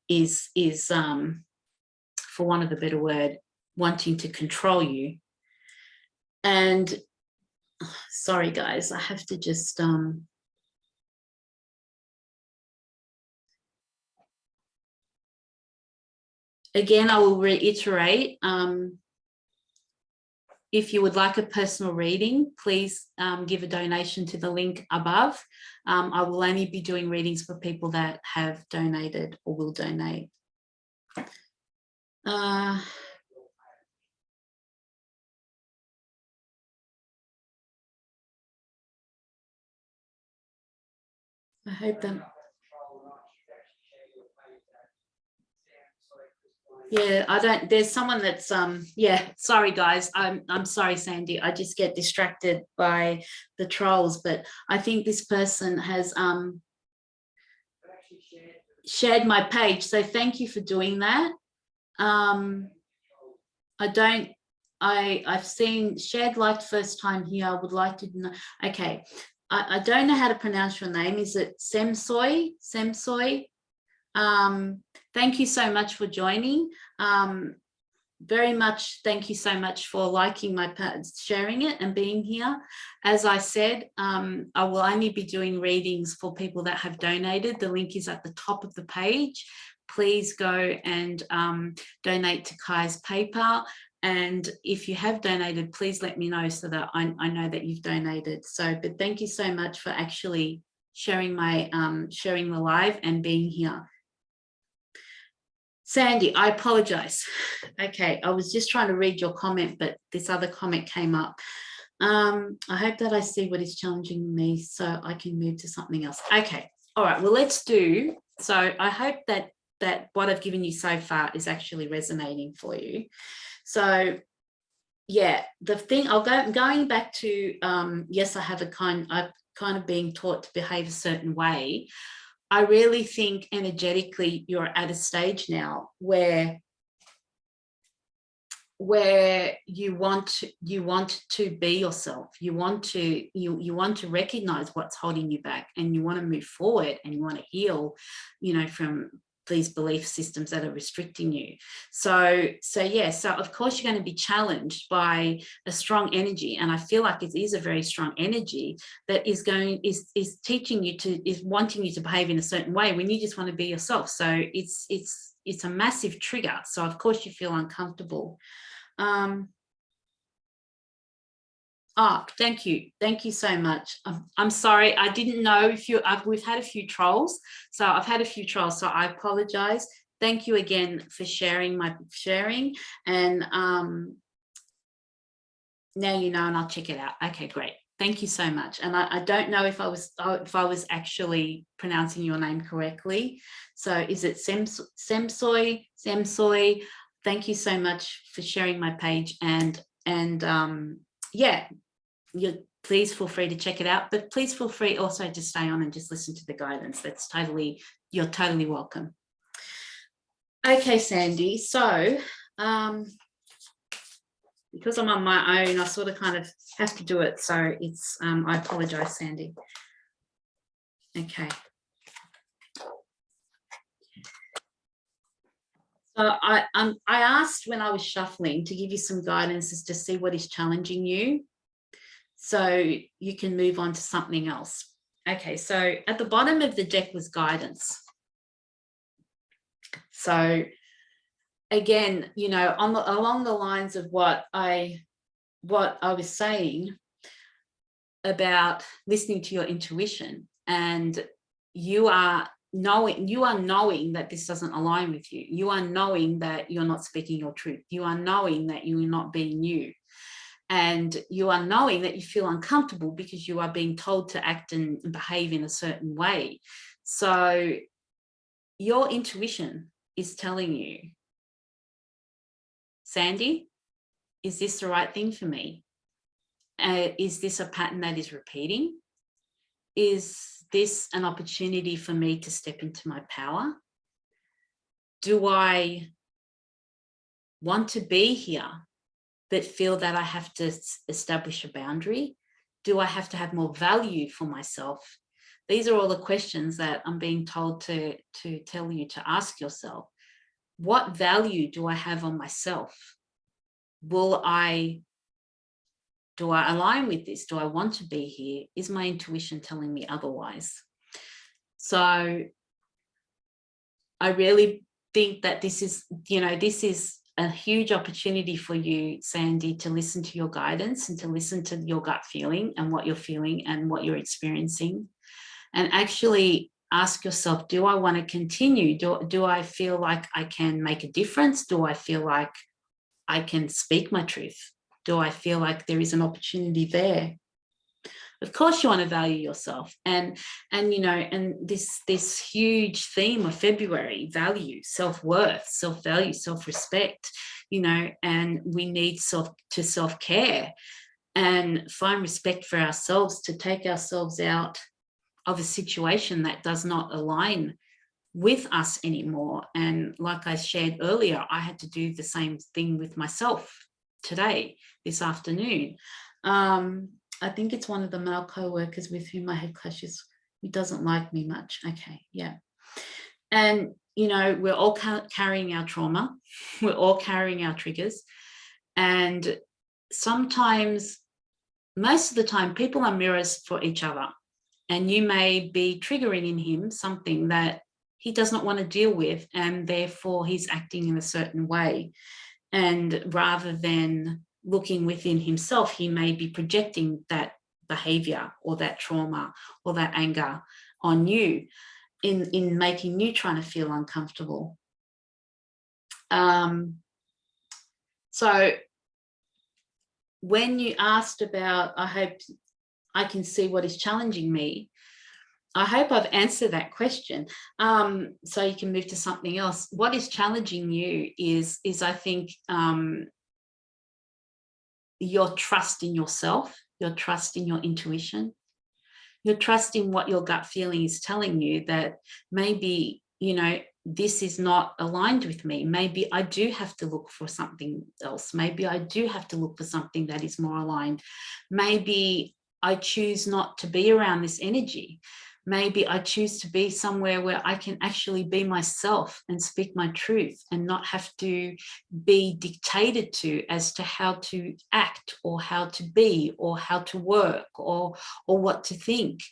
for want of a better word, wanting to control you. And sorry, guys, I have to just again, I will reiterate, if you would like a personal reading, please give a donation to the link above. I will only be doing readings for people that have donated or will donate. I hope that. Yeah, I don't, there's someone that's yeah, sorry guys, I'm sorry, Sandy, I just get distracted by the trolls, but I think this person has shared my page, so thank you for doing that. I've seen shared, liked first time here. I would like to know. Okay, I don't know how to pronounce your name. Is it Semsoy? Thank you so much for joining. Very much thank you so much for liking my sharing it and being here. As I said, I will only be doing readings for people that have donated. The link is at the top of the page. Please go and donate to Kai's PayPal. And if you have donated, please let me know so that I know that you've donated. So, but thank you so much for actually sharing my sharing the live and being here. Sandy, I apologize. Okay, I was just trying to read your comment, but this other comment came up. I hope that I see what is challenging me so I can move to something else. Okay, all right, well, let's do. So I hope that what I've given you so far is actually resonating for you. So yeah, the thing, going back to, yes, I have kind of being taught to behave a certain way. I really think energetically you're at a stage now where you want to be yourself. You want to recognize what's holding you back, and you want to move forward, and you want to heal, you know, from these belief systems that are restricting you. So yeah, so of course you're going to be challenged by a strong energy, and I feel like it is a very strong energy that is teaching you is wanting you to behave in a certain way when you just want to be yourself. So it's a massive trigger. So of course you feel uncomfortable. Oh, thank you so much. I'm sorry, I didn't know if we've had a few trolls, so I've had a few trolls, so I apologize. Thank you again for sharing and now you know, and I'll check it out. Okay, great, thank you so much. And I don't know if I was actually pronouncing your name correctly, so is it Semsoy? Thank you so much for sharing my page, and yeah, please feel free to check it out, but please feel free also to stay on and just listen to the guidance. You're totally welcome. Okay, Sandy. So because I'm on my own, I sort of kind of have to do it. So it's, I apologize, Sandy. Okay. So I asked when I was shuffling to give you some guidance as to see what is challenging you, so you can move on to something else. Okay, so at the bottom of the deck was guidance. So again, you know, along the lines of what I was saying about listening to your intuition, and you are knowing that this doesn't align with you. You are knowing that you're not speaking your truth. You are knowing that you are not being you. And you are knowing that you feel uncomfortable because you are being told to act and behave in a certain way. So your intuition is telling you, Sandy, is this the right thing for me? Is this a pattern that is repeating? Is this an opportunity for me to step into my power? Do I want to be here but feel that I have to establish a boundary? Do I have to have more value for myself? These are all the questions that I'm being told to tell you to ask yourself. What value do I have on myself? Do I align with this? Do I want to be here? Is my intuition telling me otherwise? So I really think that this is, you know, this is a huge opportunity for you, Sandy, to listen to your guidance and to listen to your gut feeling and what you're feeling and what you're experiencing, and actually ask yourself, do I want to continue? Do I feel like I can make a difference? Do I feel like I can speak my truth? Do I feel like there is an opportunity there? Of course you want to value yourself, and you know, and this huge theme of February, value, self-worth, self-value, self-respect, you know, and we need self-care and find respect for ourselves, to take ourselves out of a situation that does not align with us anymore. And like I shared earlier, I had to do the same thing with myself today, this afternoon. I think it's one of the male co-workers with whom I had clashes who doesn't like me much. Okay, yeah. And, you know, we're all carrying our trauma. We're all carrying our triggers. And sometimes, most of the time, people are mirrors for each other. And you may be triggering in him something that he does not want to deal with, and therefore he's acting in a certain way. And rather than looking within himself, he may be projecting that behavior or that trauma or that anger on you in making you trying to feel uncomfortable. So when you asked about, I hope I can see what is challenging me, I hope I've answered that question. So you can move to something else. What is challenging you is I think, your trust in yourself, your trust in your intuition, your trust in what your gut feeling is telling you, that maybe, you know, this is not aligned with me. Maybe I do have to look for something else. Maybe I do have to look for something that is more aligned. Maybe I choose not to be around this energy. Maybe I choose to be somewhere where I can actually be myself and speak my truth and not have to be dictated to as to how to act or how to be or how to work or what to think.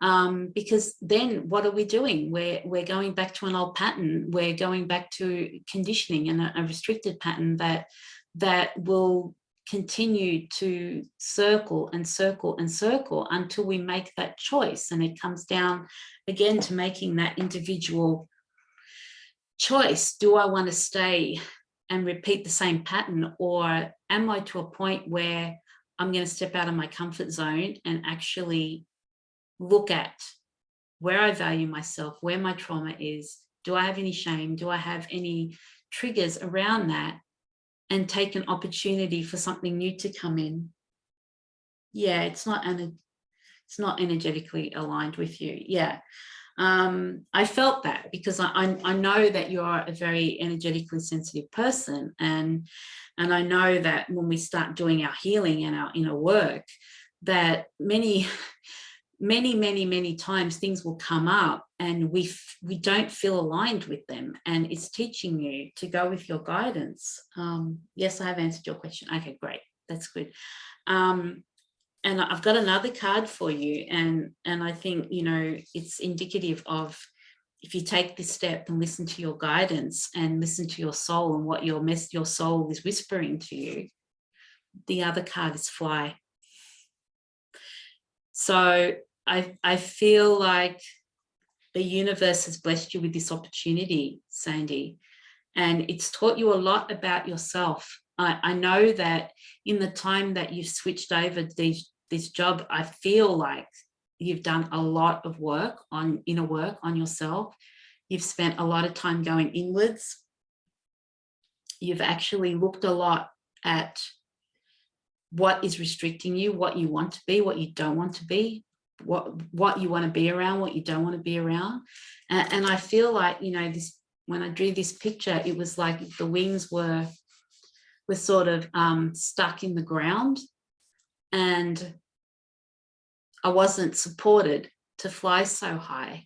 Because then what are we doing? We're going back to an old pattern. We're going back to conditioning and a restricted pattern that will continue to circle and circle and circle until we make that choice. And it comes down again to making that individual choice. Do I want to stay and repeat the same pattern, or am I to a point where I'm going to step out of my comfort zone and actually look at where I value myself, where my trauma is? Do I have any shame? Do I have any triggers around that? And take an opportunity for something new to come in. Yeah, it's not energetically aligned with you. Yeah. I felt that because I know that you're a very energetically sensitive person, and I know that when we start doing our healing and our inner work, that many times things will come up and we don't feel aligned with them, and it's teaching you to go with your guidance. Yes, I have answered your question. Okay, great, that's good. And I've got another card for you, and I think, you know, it's indicative of, if you take this step and listen to your guidance and listen to your soul and what your soul is whispering to you. The other card is fly. So I feel like the universe has blessed you with this opportunity, Sandy, and it's taught you a lot about yourself. I know that in the time that you've switched over this job, I feel like you've done a lot of work on inner work on yourself. You've spent a lot of time going inwards. You've actually looked a lot at what is restricting you, what you want to be, what you don't want to be, what you want to be around, what you don't want to be around. And I feel like, you know, this, when I drew this picture, it was like the wings were sort of stuck in the ground, and I wasn't supported to fly so high.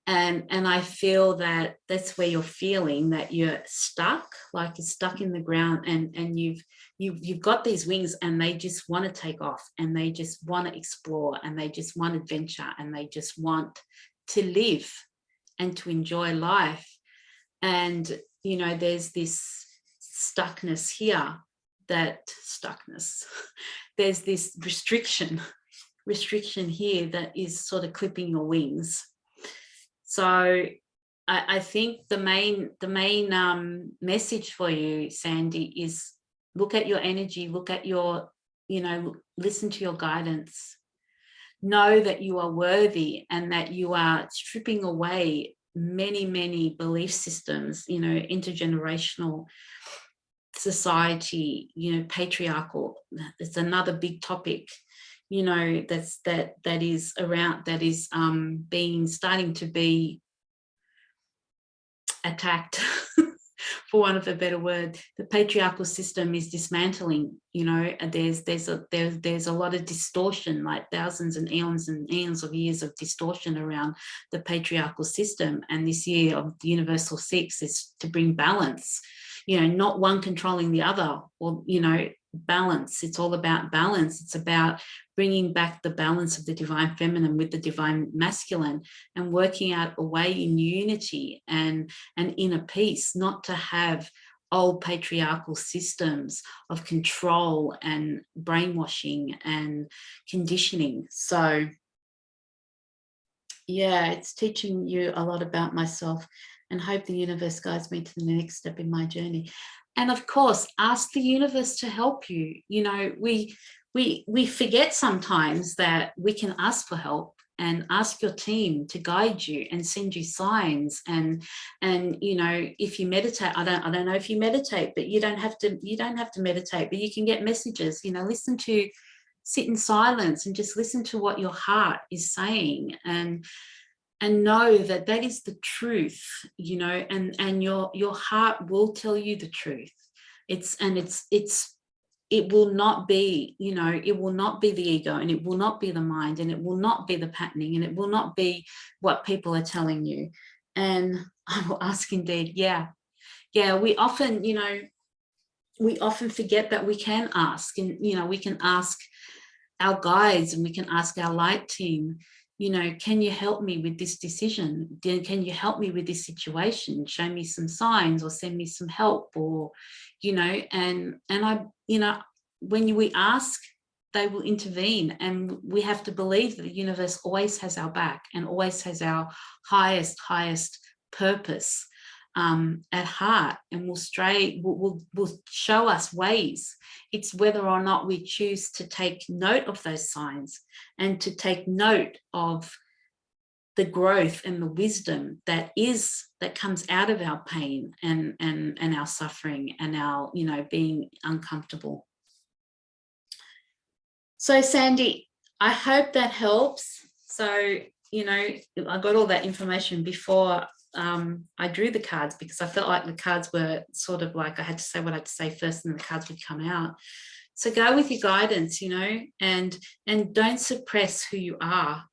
And I feel that that's where you're feeling that you're stuck, like you're stuck in the ground, and you've got these wings, and they just want to take off, and they just want to explore, and they just want adventure, and they just want to live and to enjoy life. And, you know, there's this stuckness here, there's this restriction here that is sort of clipping your wings. So I think the main message for you, Sandy, is look at your energy, look at your, you know, listen to your guidance. Know that you are worthy, and that you are stripping away many belief systems, you know, intergenerational society, you know, patriarchal. It's another big topic, you know, that is around, that is starting to be attacked for want of a better word. The patriarchal system is dismantling, you know, and there's a lot of distortion, like thousands and eons of years of distortion around the patriarchal system. And this year of the Universal Six is to bring balance, you know, not one controlling the other, or, you know, balance. It's all about balance. It's about bringing back the balance of the divine feminine with the divine masculine, and working out a way in unity and inner peace, not to have old patriarchal systems of control and brainwashing and conditioning. So yeah, it's teaching you a lot about myself, and hope the universe guides me to the next step in my journey. And of course, ask the universe to help you. You know, we forget sometimes that we can ask for help, and ask your team to guide you and send you signs. And you know, if you meditate, I don't know if you meditate, but you don't have to meditate, but you can get messages. You know, sit in silence and just listen to what your heart is saying, and know that that is the truth, you know, and your heart will tell you the truth. It will not be, you know, it will not be the ego, and it will not be the mind, and it will not be the patterning, and it will not be what people are telling you. And I will ask indeed. Yeah, we often, you know, forget that we can ask, and, you know, we can ask our guides, and we can ask our light team, you know, can you help me with this decision? Can you help me with this situation? Show me some signs, or send me some help, or, you know, and I, you know, when we ask, they will intervene. And we have to believe that the universe always has our back, and always has our highest purpose at heart, and will show us ways. It's whether or not we choose to take note of those signs, and to take note of the growth and the wisdom that comes out of our pain and our suffering, and our, you know, being uncomfortable. So Sandy, I hope that helps. So you know, I got all that information before I drew the cards, because I felt like the cards were sort of like I had to say what I had to say first and the cards would come out. So go with your guidance, you know, and don't suppress who you are.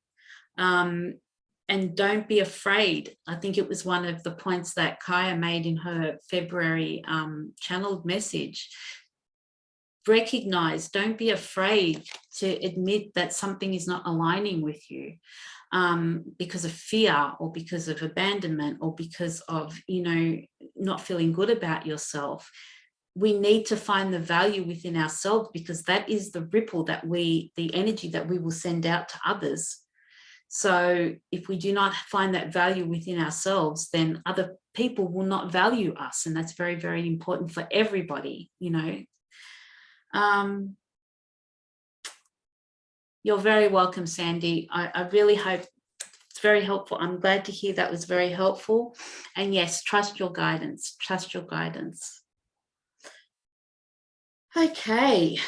And don't be afraid. I think it was one of the points that Kaya made in her February channeled message. Recognize, don't be afraid to admit that something is not aligning with you because of fear or because of abandonment or because of, you know, not feeling good about yourself. We need to find the value within ourselves, because that is the ripple that the energy that we will send out to others. So if we do not find that value within ourselves, then other people will not value us. And that's very, very important for everybody, you know. You're very welcome, Sandy. I really hope it's very helpful. I'm glad to hear that was very helpful. And yes, trust your guidance. Trust your guidance. Okay.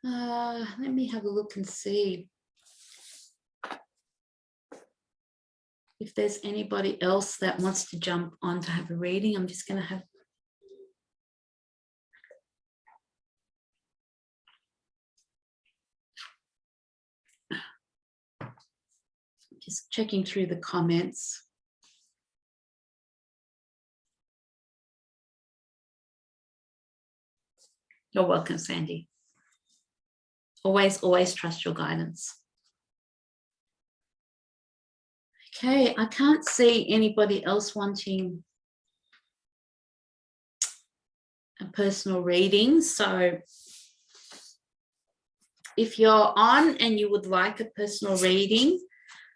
Let me have a look and see if there's anybody else that wants to jump on to have a reading. I'm just going to have... Just checking through the comments. You're welcome, Sandy. Always, always trust your guidance. Okay, I can't see anybody else wanting a personal reading. So if you're on and you would like a personal reading,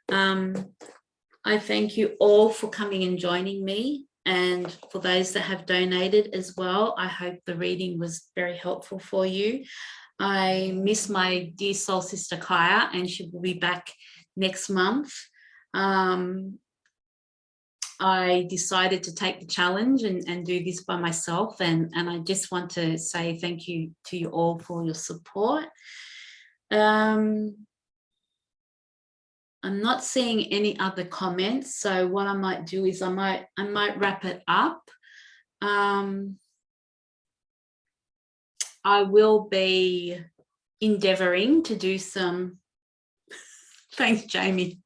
I thank you all for coming and joining me. And for those that have donated as well, I hope the reading was very helpful for you. I miss my dear soul sister Kaya, and she will be back next month. I decided to take the challenge and do this by myself, and I just want to say thank you to you all for your support. I'm not seeing any other comments, so what I might do is I might wrap it up. I will be endeavouring to do some... Thanks, Jamie.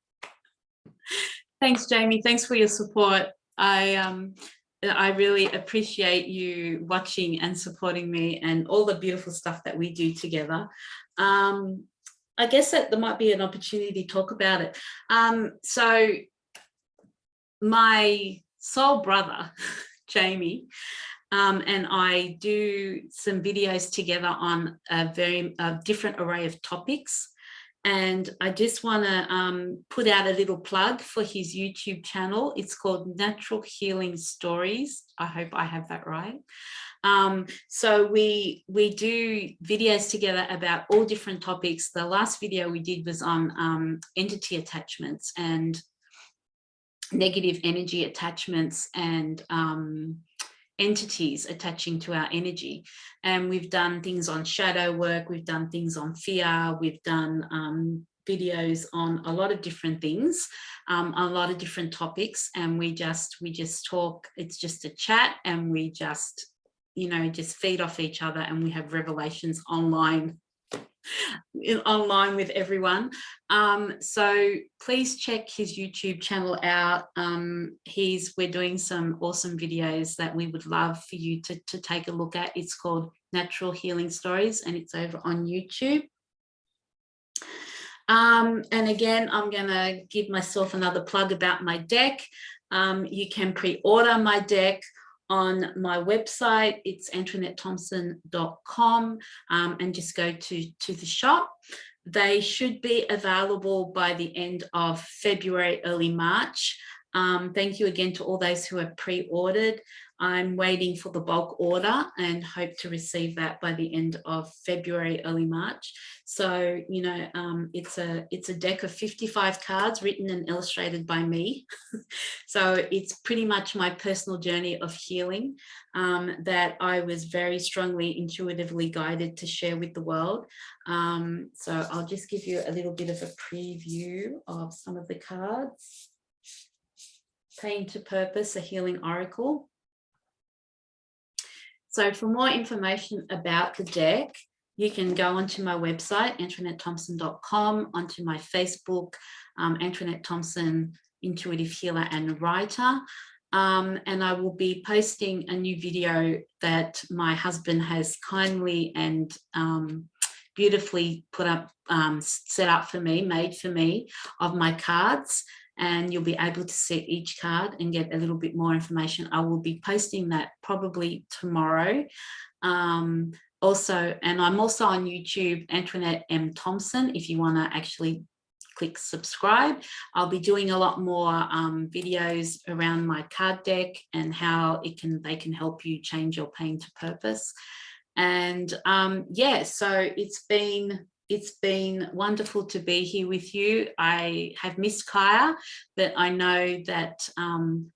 Thanks, Jamie. Thanks for your support. I really appreciate you watching and supporting me and all the beautiful stuff that we do together. I guess that there might be an opportunity to talk about it. So my soul brother, Jamie, and I do some videos together on a very different array of topics. And I just want to put out a little plug for his YouTube channel. It's called Natural Healing Stories. I hope I have that right. So we do videos together about all different topics. The last video we did was on entity attachments and negative energy attachments and entities attaching to our energy. And we've done things on shadow work, we've done things on fear, we've done videos on a lot of different things, a lot of different topics, and we just talk. It's just a chat, and we just, you know, just feed off each other, and we have revelations online with everyone. So please check his YouTube channel out. We're doing some awesome videos that we would love for you to take a look at. It's called Natural Healing Stories, and it's over on YouTube. And again, I'm going to give myself another plug about my deck. You can pre-order my deck on my website. It's AntoinetteThompson.com, and just go to the shop. They should be available by the end of February, early March. Thank you again to all those who have pre-ordered. I'm waiting for the bulk order and hope to receive that by the end of February, early March. So, you know, it's a deck of 55 cards written and illustrated by me. So it's pretty much my personal journey of healing that I was very strongly intuitively guided to share with the world. So I'll just give you a little bit of a preview of some of the cards. Pain to Purpose, a healing oracle. So for more information about the deck, you can go onto my website, AntoinetteThompson.com, onto my Facebook, Antoinette Thompson, intuitive healer and writer. And I will be posting a new video that my husband has kindly and beautifully put up, set up for me, made for me, of my cards. And you'll be able to see each card and get a little bit more information. I will be posting that probably tomorrow. Also, and I'm also on YouTube, Antoinette M. Thompson, if you want to actually click subscribe. I'll be doing a lot more videos around my card deck and how they can help you change your pain to purpose. And yeah, so it's been wonderful to be here with you. I have missed Kaya, but I know that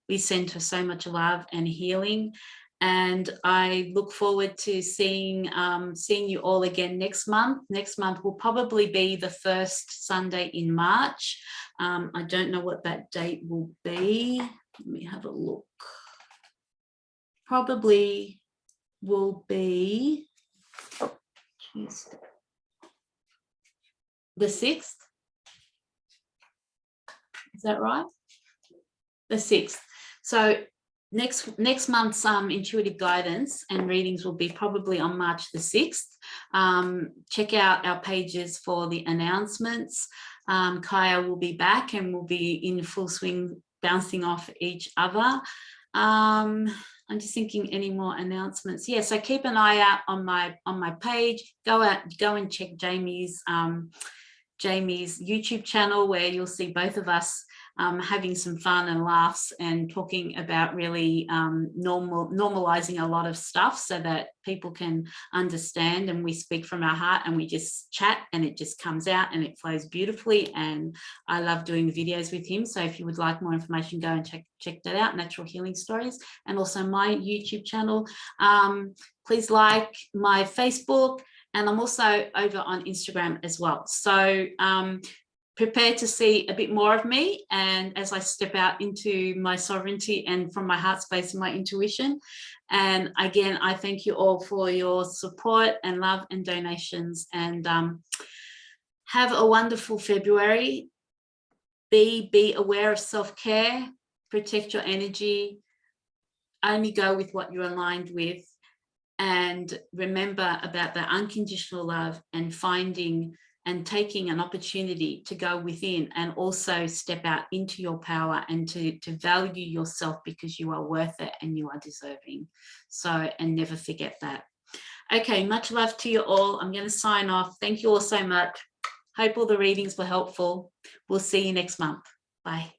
we send her so much love and healing. And I look forward to seeing you all again next month. Next month will probably be the first Sunday in March. I don't know what that date will be. Let me have a look. Probably will be Tuesday. The 6th, is that right? The 6th. So next month's intuitive guidance and readings will be probably on March the 6th. Check out our pages for the announcements. Kaya will be back and will be in full swing, bouncing off each other. I'm just thinking any more announcements. Yeah, so keep an eye out on my page. Go and check Jamie's YouTube channel, where you'll see both of us having some fun and laughs and talking about really normalizing a lot of stuff so that people can understand, and we speak from our heart and we just chat and it just comes out and it flows beautifully. And I love doing videos with him. So if you would like more information, go and check that out, Natural Healing Stories, and also my YouTube channel. Please like my Facebook, and I'm also over on Instagram as well. So prepare to see a bit more of me, and as I step out into my sovereignty and from my heart space and my intuition. And again, I thank you all for your support and love and donations, and have a wonderful February. Be aware of self-care, protect your energy, only go with what you're aligned with, and remember about the unconditional love and finding and taking an opportunity to go within and also step out into your power and to value yourself, because you are worth it and you are deserving. So, and never forget that. Okay, much love to you all. I'm going to sign off. Thank you all so much. Hope all the readings were helpful. We'll see you next month. Bye.